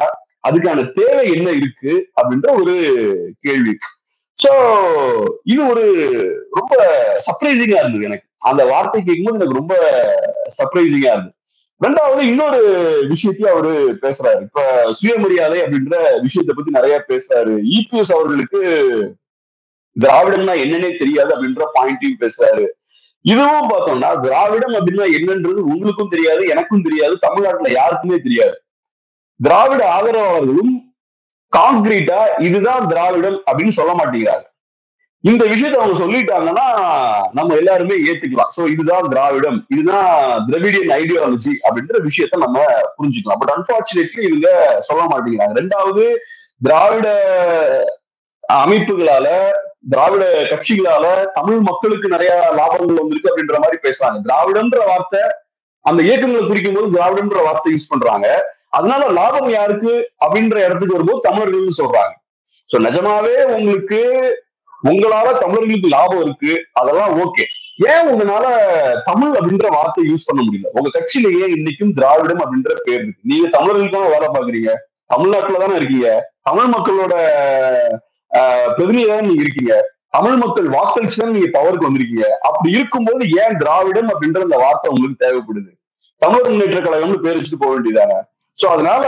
அதுக்கான தேவை என்ன இருக்கு அப்படின்ற ஒரு கேள்வி. சோ இது ஒரு ரொம்ப சர்ப்ரைசிங்கா இருந்தது எனக்கு. அந்த வார்த்தை கேட்கும்போது எனக்கு ரொம்ப சர்ப்ரைசிங்கா இருந்தது. ரெண்டாவது இன்னொரு விஷயத்தையும் அவரு பேசுறாரு. இப்ப சுயமரியாதை அப்படின்ற விஷயத்தை பத்தி நிறைய பேசுறாரு. இபிஎஸ் அவர்களுக்கு திராவிடம்னா என்னன்னே தெரியாது அப்படின்ற பாயிண்டையும் பேசுறாரு. இதுவும் பார்த்தோம்னா திராவிடம் அப்படின்னா என்னன்றது உங்களுக்கும் தெரியாது, எனக்கும் தெரியாது, தமிழ்நாட்டுல யாருக்குமே தெரியாது. திராவிட ஆதரவாளர்களும் கான்கிரீட்டா இதுதான் திராவிடம் அப்படின்னு சொல்ல மாட்டேங்கிறாங்க. இந்த விஷயத்த அவங்க சொல்லிட்டாங்கன்னா நம்ம எல்லாருமே ஏத்துக்கலாம். சோ இதுதான் திராவிடம், இதுதான் திராவிடியன் ஐடியாலஜி அப்படின்ற விஷயத்த நம்ம புரிஞ்சுக்கலாம். பட் அன்பார்ச்சுனேட்லி இவங்க சொல்ல மாட்டேங்கிறாங்க. ரெண்டாவது, திராவிட அமைப்புகளால, திராவிட கட்சிகளால தமிழ் மக்களுக்கு நிறைய லாபங்கள் வந்திருக்கு அப்படின்ற மாதிரி பேசுறாங்க. திராவிடம்ன்ற வார்த்தை அந்த இயக்கங்களை குறிக்கும் போது திராவிடம்ன்ற வார்த்தை யூஸ் பண்றாங்க. அதனால லாபம் யாருக்கு அப்படின்ற இடத்துக்கு வரும்போது தமிழர்கள் சொல்றாங்க. சோ நிஜமாவே உங்களால தமிழர்களுக்கு லாபம் இருக்கு, அதெல்லாம் ஓகே. ஏன் உங்களால தமிழ் அப்படின்ற வார்த்தை யூஸ் பண்ண முடியல? உங்க கட்சியில ஏன் இன்னைக்கும் திராவிடம் அப்படின்ற பேர் இருக்கு? நீங்க தமிழர்களுக்கான வேலை பாக்குறீங்க, தமிழ்நாட்டுல தானே இருக்கீங்க, தமிழ் மக்களோட பிரதிநிதியாக நீங்க இருக்கீங்க, தமிழ் மக்கள் வாக்களிச்சு தான் நீங்க பவருக்கு வந்திருக்கீங்க. அப்படி இருக்கும்போது ஏன் திராவிடம் அப்படின்ற அந்த வார்த்தை உங்களுக்கு தேவைப்படுது? தமிழர் முன்னேற்ற கழகம்னு பேர் வச்சுட்டு போக வேண்டியதாங்க. சோ அதனால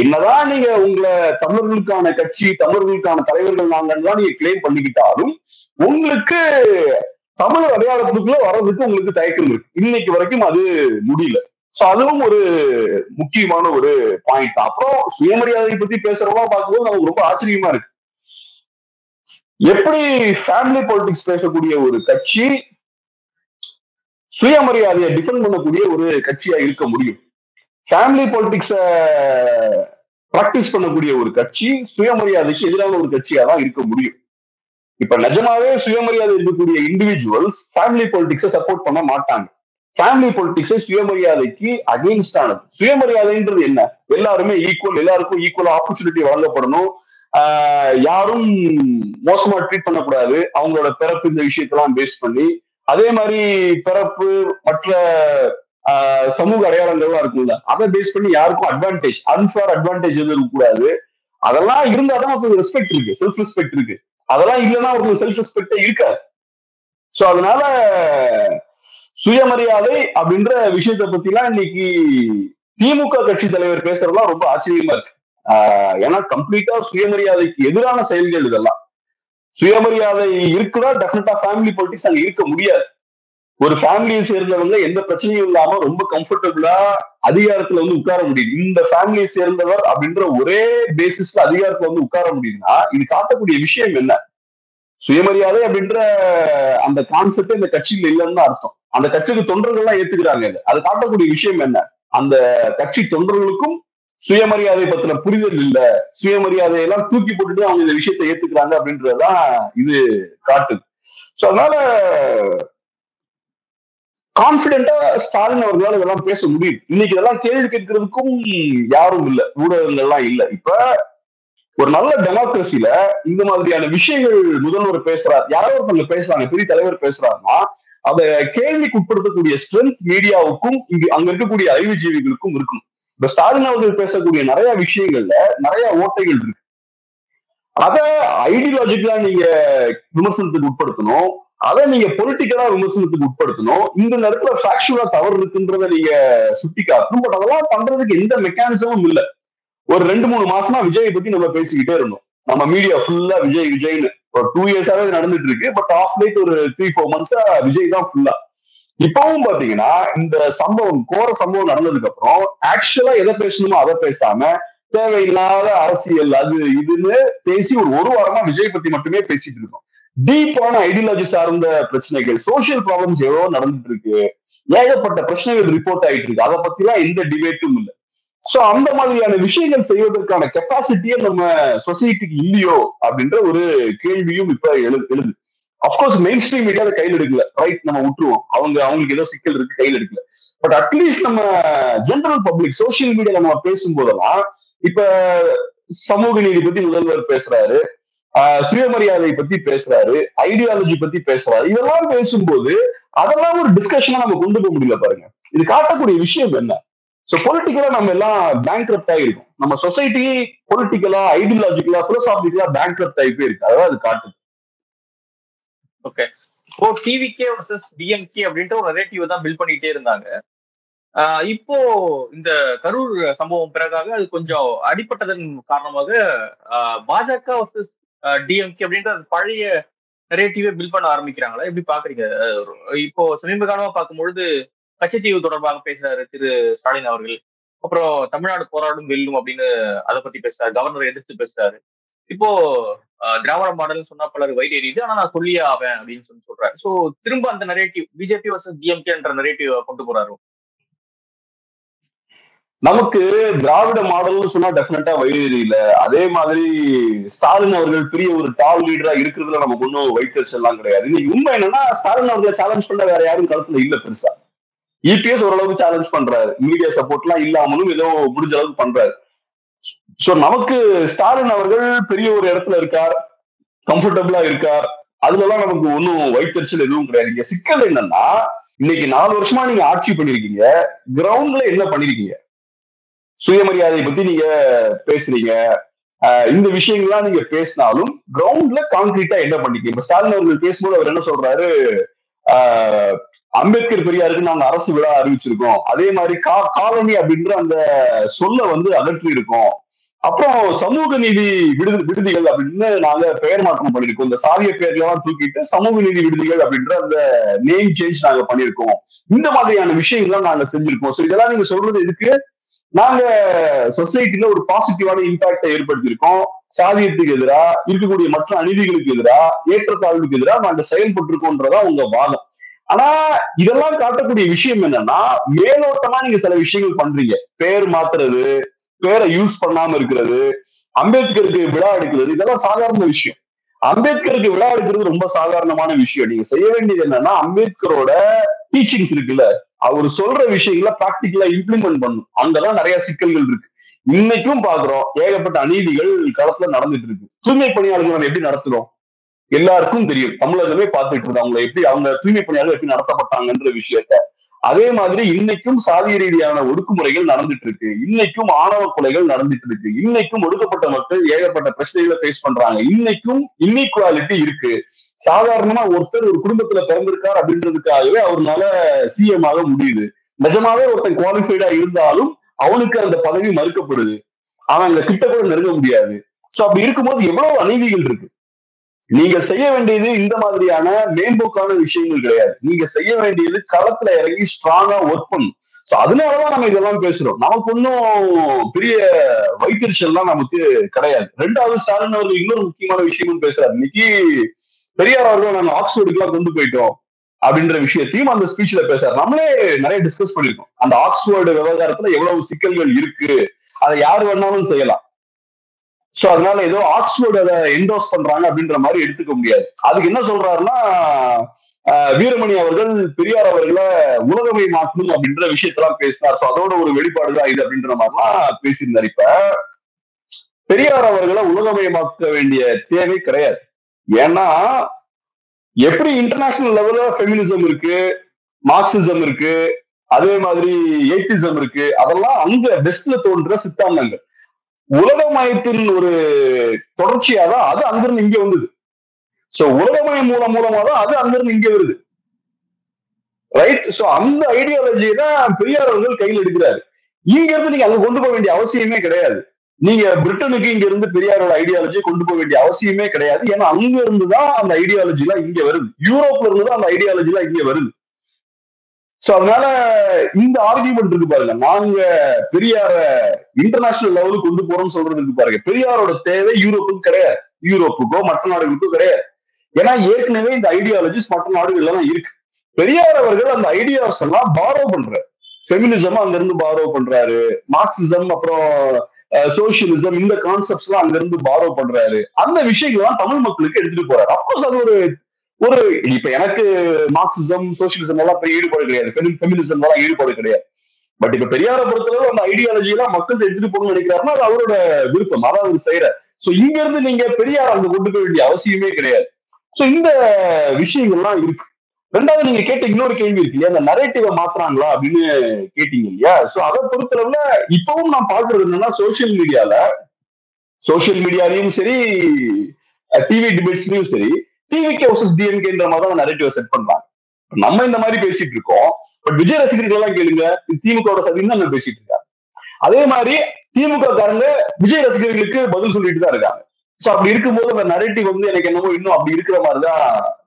என்னதான் நீங்க உங்களை தமிழர்களுக்கான கட்சி, தமிழர்களுக்கான தலைவர்கள் நாங்கன்னு நீங்க கிளைம் பண்ணிக்கிட்டாலும் உங்களுக்கு தமிழ் அடையாளத்துக்குள்ள வர்றதுக்கு உங்களுக்கு தயக்கம் இருக்கு. இன்னைக்கு வரைக்கும் அது முடியல. சோ அதுவும் ஒரு முக்கியமான ஒரு பாயிண்ட். அப்புறம் சுயமரியாதை பத்தி பேசுறதெல்லாம் பார்க்கும்போது நமக்கு ரொம்ப ஆச்சரியமா இருக்கு. எப்படி ஃபேமிலி பாலிடிக்ஸ் பேசக்கூடிய ஒரு கட்சி சுயமரியாதையை டிஃபெண்ட் பண்ணக்கூடிய ஒரு கட்சியா இருக்க முடியும்? ஃபேமிலி பாலிடிக்ஸ பிராக்டிஸ் பண்ணக்கூடிய ஒரு கட்சி சுயமரியாதைக்கு எதிரான ஒரு கட்சியா தான் இருக்க முடியும். இப்ப நிஜமாவே சுயமரியாதை இருக்கக்கூடிய இண்டிவிஜுவல்ஸ் ஃபேமிலி பாலிடிக்ஸை சப்போர்ட் பண்ண மாட்டாங்க. ஃபேமிலி பாலிடிக்ஸை சுயமரியாதைக்கு அகெயின்ஸ்ட் ஆனது. சுயமரியாதைன்றது என்ன? எல்லாருமே ஈக்குவல், எல்லாருக்கும் ஈக்குவல் ஆப்பர்ச்சுனிட்டி வழங்கப்படணும், யாரும் மோசமா ட்ரீட் பண்ணக்கூடாது, அவங்களோட பிறப்பு இந்த விஷயத்தெல்லாம் பேஸ் பண்ணி. அதே மாதிரி பிறப்பு மற்ற சமூக அடையாளங்கள்லாம் இருக்குல்ல, அதை பேஸ் பண்ணி யாருக்கும் அட்வான்டேஜ், அன்ஃபேர் அட்வான்டேஜ் எதுவும் இருக்கக்கூடாது. அதெல்லாம் இருந்தா தான் அவங்களுக்கு ரெஸ்பெக்ட் இருக்கு, செல்ஃப் ரெஸ்பெக்ட் இருக்கு. அதெல்லாம் இல்லைன்னா அவங்களுக்கு செல்ஃப் ரெஸ்பெக்டே இருக்காது. சோ அதனால சுயமரியாதை அப்படின்ற விஷயத்தை பத்தி எல்லாம் இன்னைக்கு திமுக கட்சி தலைவர் பேசுறதுலாம் ரொம்ப ஆச்சரியமா இருக்கு. ஏன்னா கம்ப்ளீட்டா சுயமரியாதைக்கு எதிரான செயல்கள் இதெல்லாம். சுயமரியாதை இருக்குன்னா டெஃபினட்டா ஃபேமிலி பாலிடிக்ஸ் அங்க இருக்க முடியாது. ஒரு ஃபேமிலியை சேர்ந்தவங்க எந்த பிரச்சனையும் இல்லாம ரொம்ப கம்ஃபர்டபுளா அதிகாரத்துல வந்து உட்கார முடியுது. இந்த ஃபேமிலியை சேர்ந்தவர் அப்படின்ற ஒரே பேசிஸ்ல அதிகாரத்துல வந்து உட்கார முடியுதுன்னா இது காட்டக்கூடிய விஷயம் என்ன? சுயமரியாதை அப்படின்ற அந்த கான்செப்ட் இந்த கட்சியில இல்லைன்னு தான் அர்த்தம். அந்த கட்சிக்கு தொண்டர்கள்லாம் ஏத்துக்கிறாங்க. அது காட்டக்கூடிய விஷயம் என்ன? அந்த கட்சி தொண்டர்களுக்கும் சுயமரியாதை பத்தின புரிதல் இல்ல, சுயமரியாதையெல்லாம் தூக்கி போட்டுட்டு அவங்க இந்த விஷயத்தை ஏத்துக்கிறாங்க அப்படின்றதுதான் இது காட்டுது. சோ அதனால கான்பிடென்டா ஸ்டாலின் அவர்களால் இதெல்லாம் பேச முடியும். இன்னைக்கு இதெல்லாம் கேள்வி கேட்கறதுக்கும் யாரும் இல்ல, ஊடகங்கள்லாம் இல்ல. இப்ப ஒரு நல்ல டெமோக்ரஸில இந்த மாதிரியான விஷயங்கள் முதல்வர் பேசுறாரு, யாரோ ஒருத்தவங்க பேசுறாங்க, பெரிய தலைவர் பேசுறாருன்னா அத கேள்விக்கு உட்படுத்தக்கூடிய ஸ்ட்ரென்த் மீடியாவுக்கும் இங்க அங்க இருக்கக்கூடிய அறிவுஜீவிகளுக்கும் இருக்கணும். இப்ப ஸ்டாலின் அவர்கள் பேசக்கூடிய நிறைய விஷயங்கள்ல நிறைய ஓட்டைகள் இருக்கு. அத ஐடியாலஜிக்கலா நீங்க விமர்சனத்துக்கு உட்படுத்தணும், அதை நீங்க பொலிட்டிக்கலா விமர்சனத்துக்கு உட்படுத்தணும். இந்த நேரத்துல ஃபேக்சுவலா தவறு இருக்குன்றத நீங்க சுட்டி காட்டணும். பட் அதெல்லாம் பண்றதுக்கு எந்த மெக்கானிசமும் இல்ல. ஒரு 2-3 மாசமா விஜயை பத்தி நம்ம பேசிக்கிட்டே இருந்தோம். நம்ம மீடியா ஃபுல்லா விஜய் விஜய்னு ஒரு 2 இயர்ஸாவே நடந்துட்டு இருக்கு. பட் ஆஃப் லைட் ஒரு 3-4 மந்த்ஸா விஜய் தான் ஃபுல்லா. இப்பவும் பாத்தீங்கன்னா இந்த சம்பவம், கோர சம்பவம் நடந்ததுக்கு அப்புறம் ஆக்சுவலா எதை பேசணுமோ அதை பேசாம தேவையில்லாத அரசியல் அது இதுன்னு பேசி ஒரு வாரமா விஜய் பத்தி மட்டுமே பேசிட்டு இருக்கோம். டீப்பான ஐடியாலஜி சார்ந்த பிரச்சனைகள், சோசியல் ப்ராப்ளம்ஸ் எவ்வளோ நடந்துட்டு இருக்கு, ஏகப்பட்ட பிரச்சனைகள் ரிப்போர்ட் ஆயிட்டு இருக்கு. அதை பத்தி எல்லாம் எந்த டிபேட்டும் இல்லை. சோ அந்த மாதிரியான விஷயங்கள் செய்வதற்கான கெப்பாசிட்டியே நம்ம சொசைட்டிக்கு இல்லையோ அப்படின்ற ஒரு கேள்வியும் இப்ப எழுது. அப்கோர்ஸ் மெயின் ஸ்ட்ரீம் மீடியா கையில் எடுக்கல, ரைட், நம்ம விட்டுருவோம், அவங்களுக்கு ஏதோ சிக்கல் இருக்கு, கையில் எடுக்கல. பட் அட்லீஸ்ட் நம்ம ஜெனரல் பப்ளிக் சோசியல் மீடியால நம்ம பேசும்போதெல்லாம் இப்ப சமூக நீதி பத்தி முதல்வர் பேசுறாரு, சுயமரியாதை பத்தி பேசுறாரு, ஐடியாலஜி பத்தி பேசுறாரு. இதெல்லாம் பேசும்போது அதெல்லாம் ஒரு டிஸ்கஷனா நம்ம கொண்டு போக முடியல பாருங்க. இது காட்டக்கூடிய விஷயம் என்ன? சோ பொலிட்டிக்கலா நம்ம எல்லாம் பேங்க்ரப்ட் ஆகிருக்கோம். நம்ம சொசைட்டி பொலிட்டிக்கலா, ஐடியாலஜிக்கலா, பிலோசாபிக்கலா பேங்க்ரப்ட் ஆகி போயிருக்கு. அதாவது அது காட்டுது. ஓகே, இப்போ டிவிகே வர்சஸ் டிஎம்கே அப்படின்ட்டு ஒரு நரேட்டிவ் தான் பில்ட் பண்ணிட்டே இருந்தாங்க. இப்போ இந்த கரூர் சம்பவம் பிறகாக அது கொஞ்சம் அடிப்பட்டதன் காரணமாக பாஜக வர்சஸ் டிஎம்கே அப்படின்ற பழைய நரேட்டிவே பில்ட் பண்ண ஆரம்பிக்கிறாங்களா? எப்படி பாக்குறீங்க? இப்போ சமீப காலமா பார்க்கும்பொழுது கச்சத்தீவு தொடர்பாக பேசுறாரு திரு ஸ்டாலின் அவர்கள். அப்புறம் தமிழ்நாடு போராடும் வெல்லும் அப்படின்னு அதை பத்தி பேசுறாரு, கவர்னரை எதிர்த்து பேசுறாரு. இப்போ திராவிட மாடல்னு சொன்னா பலர் வயிறு எரியுது, ஆனா நான் சொல்லியே ஆவேன் அப்படின்னு சொல்றாரு. சோ திரும்ப அந்த நரேட்டிவ் பிஜேபி வர்சஸ் டிஎம்கே என்ற நரேட்டிவ் கொண்டு போறாரு. நமக்கு திராவிட மாடல்னு சொன்னா டெஃபினட்டா வயிறு இல்ல. அதே மாதிரி ஸ்டாலின் அவர்கள் பெரிய ஒரு டாப் லீடரா இருக்கிறதுல நமக்கு ஒன்றும் வைத்தறிச்சல் எல்லாம் கிடையாது. இன்னைக்கு உண்மை என்னன்னா, ஸ்டாலின் அவர்களை சேலஞ்ச் பண்ண வேற யாரும் களத்துல இல்ல பெருசா. இபிஎஸ் ஓரளவுக்கு சேலஞ்ச் பண்றாரு, மீடியா சப்போர்ட் எல்லாம் இல்லாமலும் ஏதோ முடிஞ்ச அளவுக்கு பண்றாரு. சோ நமக்கு ஸ்டாலின் அவர்கள் பெரிய ஒரு இடத்துல இருக்கார், கம்ஃபர்டபுளா இருக்கார், அதுல எல்லாம் நமக்கு ஒன்னும் வைத்தறிச்சல் எதுவும் கிடையாது. இங்க சிக்கல் என்னன்னா, இன்னைக்கு 4 வருஷமா நீங்க ஆட்சி பண்ணிருக்கீங்க, கிரவுண்ட்ல என்ன பண்ணிருக்கீங்க? சுயமரியாதை பத்தி நீங்க பேசுறீங்க, இந்த விஷயங்கள்லாம் நீங்க பேசினாலும் கிரவுண்ட்ல கான்கிரீட்டா என்ன பண்ணிக்க? இப்ப ஸ்டாலின் அவர்கள் பேசும்போது அவர் என்ன சொல்றாரு, அம்பேத்கர் பெரியாருக்கு நாங்க அரசு விழா அறிவிச்சிருக்கோம், அதே மாதிரி காலனி அப்படின்ற அந்த சொல்ல அகற்றி இருக்கோம், அப்புறம் சமூக நீதி விடுதிகள் அப்படின்னு நாங்க பெயர் மாற்றம் பண்ணிருக்கோம், இந்த சாதிய பெயர்களெல்லாம் தூக்கிட்டு சமூக நீதி விடுதிகள் அப்படின்ற அந்த நேம் சேஞ்ச் நாங்க பண்ணிருக்கோம், இந்த மாதிரியான விஷயங்கள்லாம் நாங்க செஞ்சிருக்கோம். சோ இதெல்லாம் நீங்க சொல்றது எதுக்கு? நாங்க சொசைட்டில ஒரு பாசிட்டிவான இம்பாக்டை ஏற்படுத்தியிருக்கோம், சாதியத்துக்கு எதிராக இருக்கக்கூடிய மற்ற அநீதிகளுக்கு எதிராக, ஏற்றத்தாழ்வுக்கு எதிராக நாங்க செயல்பட்டிருக்கோன்றதா உங்க வாதம். ஆனா இதெல்லாம் காட்டக்கூடிய விஷயம் என்னன்னா, மேலோட்டமா நீங்க சில விஷயங்கள் பண்றீங்க, பேர் மாத்துறது, பேரை யூஸ் பண்ணாம இருக்கிறது, அம்பேத்கருக்கு விழா எடுக்கிறது, இதெல்லாம் சாதாரண விஷயம். அம்பேத்கருக்கு விழா எடுக்கிறது ரொம்ப சாதாரணமான விஷயம். நீங்க செய்ய வேண்டியது என்னன்னா, அம்பேத்கரோட டீச்சிங்ஸ் இருக்குல்ல, அவர் சொல்ற விஷயங்களை பிராக்டிகலா இம்ப்ளிமெண்ட் பண்ணும். அங்கதான் நிறைய சிக்கல்கள் இருக்கு. இன்னைக்கும் பாக்குறோம், ஏகப்பட்ட அநீதிகள் களத்துல நடந்துட்டு இருக்கு. தூய்மை பணியாளர்கள் நம்ம எப்படி நடத்துறோம் எல்லாருக்கும் தெரியும், தமிழகமே பார்த்துட்டு இருந்தோம் அவங்க தூய்மை பணியாளர்கள் எப்படி நடத்தப்பட்டாங்கன்ற விஷயத்த. அதே மாதிரி இன்னைக்கும் சாதிய ரீதியான ஒடுக்குமுறைகள் நடந்துட்டு இருக்கு, இன்னைக்கும் ஆணவ கொலைகள் நடந்துட்டு இருக்கு, இன்னைக்கும் ஒடுக்கப்பட்ட மக்கள் ஏகப்பட்ட பிரச்சனைகளை ஃபேஸ் பண்றாங்க, இன்னைக்கும் இன்இக்வாலிட்டி இருக்கு. சாதாரணமா ஒருத்தர் ஒரு குடும்பத்துல பிறந்திருக்கார் அப்படின்றதுக்காகவே அவர்னால சிஎம் ஆக முடியுது. நிஜமாவே ஒருத்தன் குவாலிஃபைடா இருந்தாலும் அவனுக்கு அந்த பதவி மறுக்கப்படுது, அவன் அந்த கிட்ட கூட நெருங்க முடியாது. சோ அப்படி இருக்கும்போது எவ்வளவு அநீதிகள் இருக்கு. நீங்க செய்ய வேண்டியது இந்த மாதிரியான மேம்போக்கான விஷயங்கள் கிடையாது. நீங்க செய்ய வேண்டியது களத்துல இறங்கி ஸ்ட்ராங்கா ஒர்க் பண்ணும். சோ அதனாலதான் நம்ம இதெல்லாம் பேசுறோம். நமக்கு ஒன்னும் பெரிய வைத்தறிச்சல்லாம் நமக்கு கிடையாது. ரெண்டாவது, ஸ்டாலின் அவர்கள் இன்னொரு முக்கியமான விஷயமும் பேசுறாரு. இன்னைக்கு பெரியார் அவர்கள் நாங்க ஆக்ஸ்போர்டுக்கு எல்லாம் கொண்டு போயிட்டோம் அப்படின்ற விஷயத்தையும் அந்த ஸ்பீச்ல பேசுறாரு. நம்மளே நிறைய டிஸ்கஸ் பண்ணிருக்கோம். அந்த ஆக்ஸ்போர்டு விவகாரத்துல எவ்வளவு சிக்கல்கள் இருக்கு, அதை யார் வேணாலும் செய்யலாம். சோ அதனால ஏதோ ஆக்ஸ்போர்டு அதை என்டோஸ் பண்றாங்க அப்படின்ற மாதிரி எடுத்துக்க முடியாது. அதுக்கு என்ன சொல்றாருன்னா, வீரமணி அவர்கள் பெரியார் அவர்களை உலகமை மாற்றணும் அப்படின்ற விஷயத்தெல்லாம் பேசினார். சோ அதோட ஒரு வெளிப்பாடுதான் இது அப்படின்ற மாதிரிலாம் பேசியிருந்தார். இப்ப பெரியார் அவர்களை உலகமயமாக்க வேண்டிய தேவை கிடையாது. ஏன்னா எப்படி இன்டர்நேஷனல் லெவல்ல ஃபெமினிசம் இருக்கு, மார்க்சிசம் இருக்கு, அதே மாதிரி ஏத்திசம் இருக்கு, அதெல்லாம் அங்க வெஸ்ட்ல தோன்ற சித்தாந்தங்கள். உலகமயத்தின் ஒரு தொடர்ச்சியா தான் அது அங்கிருந்து இங்க வந்தது. சோ உலகமயம் மூலமா தான் அது அங்கிருந்து இங்க வருது, ரைட்? சோ அந்த ஐடியாலஜியை தான் பெரியார் அவர்கள் கையில் எடுக்கிறாரு. இங்க இருந்து நீங்க அங்க கொண்டு போக வேண்டிய அவசியமே கிடையாது. நீங்க பிரிட்டனுக்கு இங்க இருந்து பெரியாரோட ஐடியாலஜியை கொண்டு போக வேண்டிய அவசியமே கிடையாது. ஏன்னா அங்க இருந்துதான் அந்த ஐடியாலஜி எல்லாம் இங்க வருது, யூரோப்ல இருந்துதான் அந்த ஐடியாலஜி எல்லாம் இங்க வருது. சோ அதனால இந்த ஆர்கியூமெண்ட் இருக்கு பாருங்க, நாங்க பெரியார இன்டர்நேஷனல் லெவலுக்கு கொண்டு போறோம்னு சொல்றது இருக்கு பாருங்க, பெரியாரோட தேவை யூரோப்புக்கு கிடையாது, யூரோப்புக்கோ மற்ற நாடுகளுக்கோ கிடையாது. ஏன்னா ஏற்கனவே இந்த ஐடியாலஜிஸ் மற்ற நாடுகள்ல தான் இருக்கு. பெரியார் அவர்கள் அந்த ஐடியாஸ் எல்லாம் பாரோ பண்றாரு. ஃபெமினிசம் அங்க இருந்து பாரோ பண்றாரு, மார்க்சிசம் அப்புறம் சோசியலிசம் இந்த கான்செப்ட்ஸ் எல்லாம் அங்க இருந்து பாரோ பண்றாரு. அந்த விஷயங்கள் தான் தமிழ் மக்களுக்கு எடுத்துட்டு போறாரு. அப்கோர்ஸ் அது ஒரு இப்ப எனக்கு மார்க்சிசம் சோசியலிசம் எல்லாம் ஈடுபாடு கிடையாது, ஃபெமினிசம் எல்லாம் ஈடுபாடு கிடையாது. பட் இப்ப பெரியாரை பொறுத்தளவு அந்த ஐடியாலஜி எல்லாம் மக்கள் எடுத்துட்டு போகணும்னு நினைக்கிறாருன்னா அது அவரோட விருப்பம், அதான் அவர் செய்யற. சோ இங்க இருந்து நீங்க பெரியார் அங்க கொண்டு போக வேண்டிய அவசியமே கிடையாது. சோ இந்த விஷயங்கள்லாம் இருக்கு. ரெண்டாவது நீங்க கேட்ட இன்னொரு கேள்வி இருக்கு இல்லையா, அந்த நரேட்டிவை மாத்துறாங்களா அப்படின்னு கேட்டீங்க இல்லையா. சோ அதை பொறுத்தளவுல இப்பவும் நான் பாக்குறது என்னன்னா, சோசியல் மீடியாலையும் சரி, டிவி டிபேட்ஸ்லயும் சரி, டிவிகே வர்சஸ் டிஎம்கேன்ற மாதிரி தான் நரேட்டிவை செட் பண்றாங்க. நம்ம இந்த மாதிரி பேசிட்டு இருக்கோம், பட் விஜய் ரசிகர்கள் எல்லாம் கேளுங்க, திமுக சதி தான் பேசிட்டு இருக்காங்க. அதே மாதிரி திமுக காரங்க விஜய் ரசிகர்களுக்கு பதில் சொல்லிட்டு தான் இருக்காங்க. சோ அப்படி இருக்கும்போது அந்த நரேட்டிவ் எனக்கு என்னமோ இன்னும் அப்படி இருக்கிற மாதிரிதான்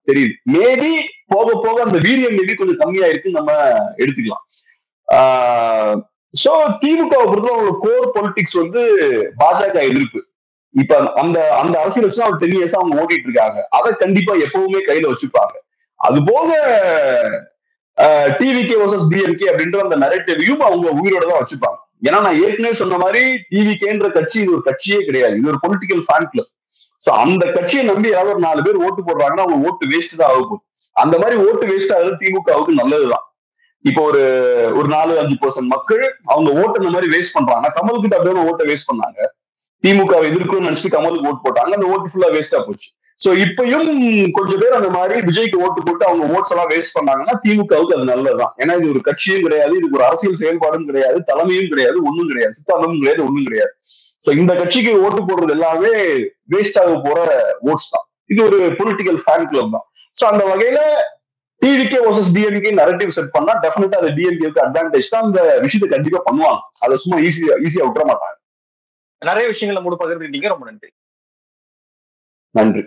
தெரியுது. மேபி போக போக அந்த வீரியம் மேபி கொஞ்சம் கம்மியா இருக்குன்னு நம்ம எடுத்துக்கலாம். சோ திமுக பொறுத்தவரை கோர் பொலிட்டிக்ஸ் பாஜக எதிர்ப்பு. இப்ப அந்த அந்த அரசியல் வச்சு அவங்க 10 years அவங்க ஓட்டிட்டு இருக்காங்க. அதை கண்டிப்பா எப்பவுமே கையில வச்சுப்பாங்க. அது போக டிவிகே வர்சஸ் டிஎம்கே அப்படின்ற அந்த நரேட்டிவையும் அவங்க உயிரோட தான் வச்சுப்பாங்க. ஏன்னா நான் ஏற்கனவே சொன்ன மாதிரி டிவிகேன்ற கட்சி இது ஒரு கட்சியே கிடையாது, இது ஒரு பொலிட்டிக்கல் ஃபேன் கிளப். சோ அந்த கட்சியை நம்பி யாராவது ஒரு 4 பேர் ஓட்டு போடுறாங்கன்னா அவங்க ஓட்டு வேஸ்ட் தான் ஆகும். அந்த மாதிரி ஓட்டு வேஸ்ட் ஆகுது திமுகவுக்கு நல்லதுதான். இப்போ ஒரு 4-5% மக்கள் அவங்க ஓட்டு இந்த மாதிரி வேஸ்ட் பண்றாங்க. கமலுக்கு அப்படியே ஓட்டை வேஸ்ட் பண்ணாங்க, திமுக எதிர்க்குன்னு நினைச்சிட்டு கமலுக்கு ஓட்டு போட்டாங்க, அந்த ஓட்டு ஃபுல்லா வேஸ்டா போச்சு. சோ இப்பயும் கொஞ்சம் பேர் அந்த மாதிரி விஜய்க்கு ஓட்டு போட்டு அவங்க ஓட்ஸ் எல்லாம் வேஸ்ட் பண்ணாங்கன்னா திமுகவுக்கு அது நல்லதுதான். ஏன்னா இது ஒரு கட்சியும் கிடையாது, இதுக்கு ஒரு அரசியல் செயல்பாடும் கிடையாது, தலைமையும் கிடையாது, ஒண்ணும் கிடையாது, சித்தாந்தமும் கிடையாது, ஒண்ணும் கிடையாது. சோ இந்த கட்சிக்கு ஓட்டு போடுறது எல்லாமே வேஸ்ட் ஆக போற ஓட்ஸ் தான். இது ஒரு பொலிட்டிக்கல் ஃபேன் கிளப் தான். சோ அந்த வகையில TVK versus DMK narrative set பண்ணா டெஃபினட்டா அது டிஎம்கேக்கு அட்வான்டேஜ் தான். அந்த விஷயத்தை கண்டிப்பா பண்ணுவாங்க, அதை சும்மா ஈஸியா விட்டுற மாட்டாங்க. நிறைய விஷயங்களை மூணு பகிர்ந்துட்டீங்க, ரொம்ப நன்றி. நன்றி.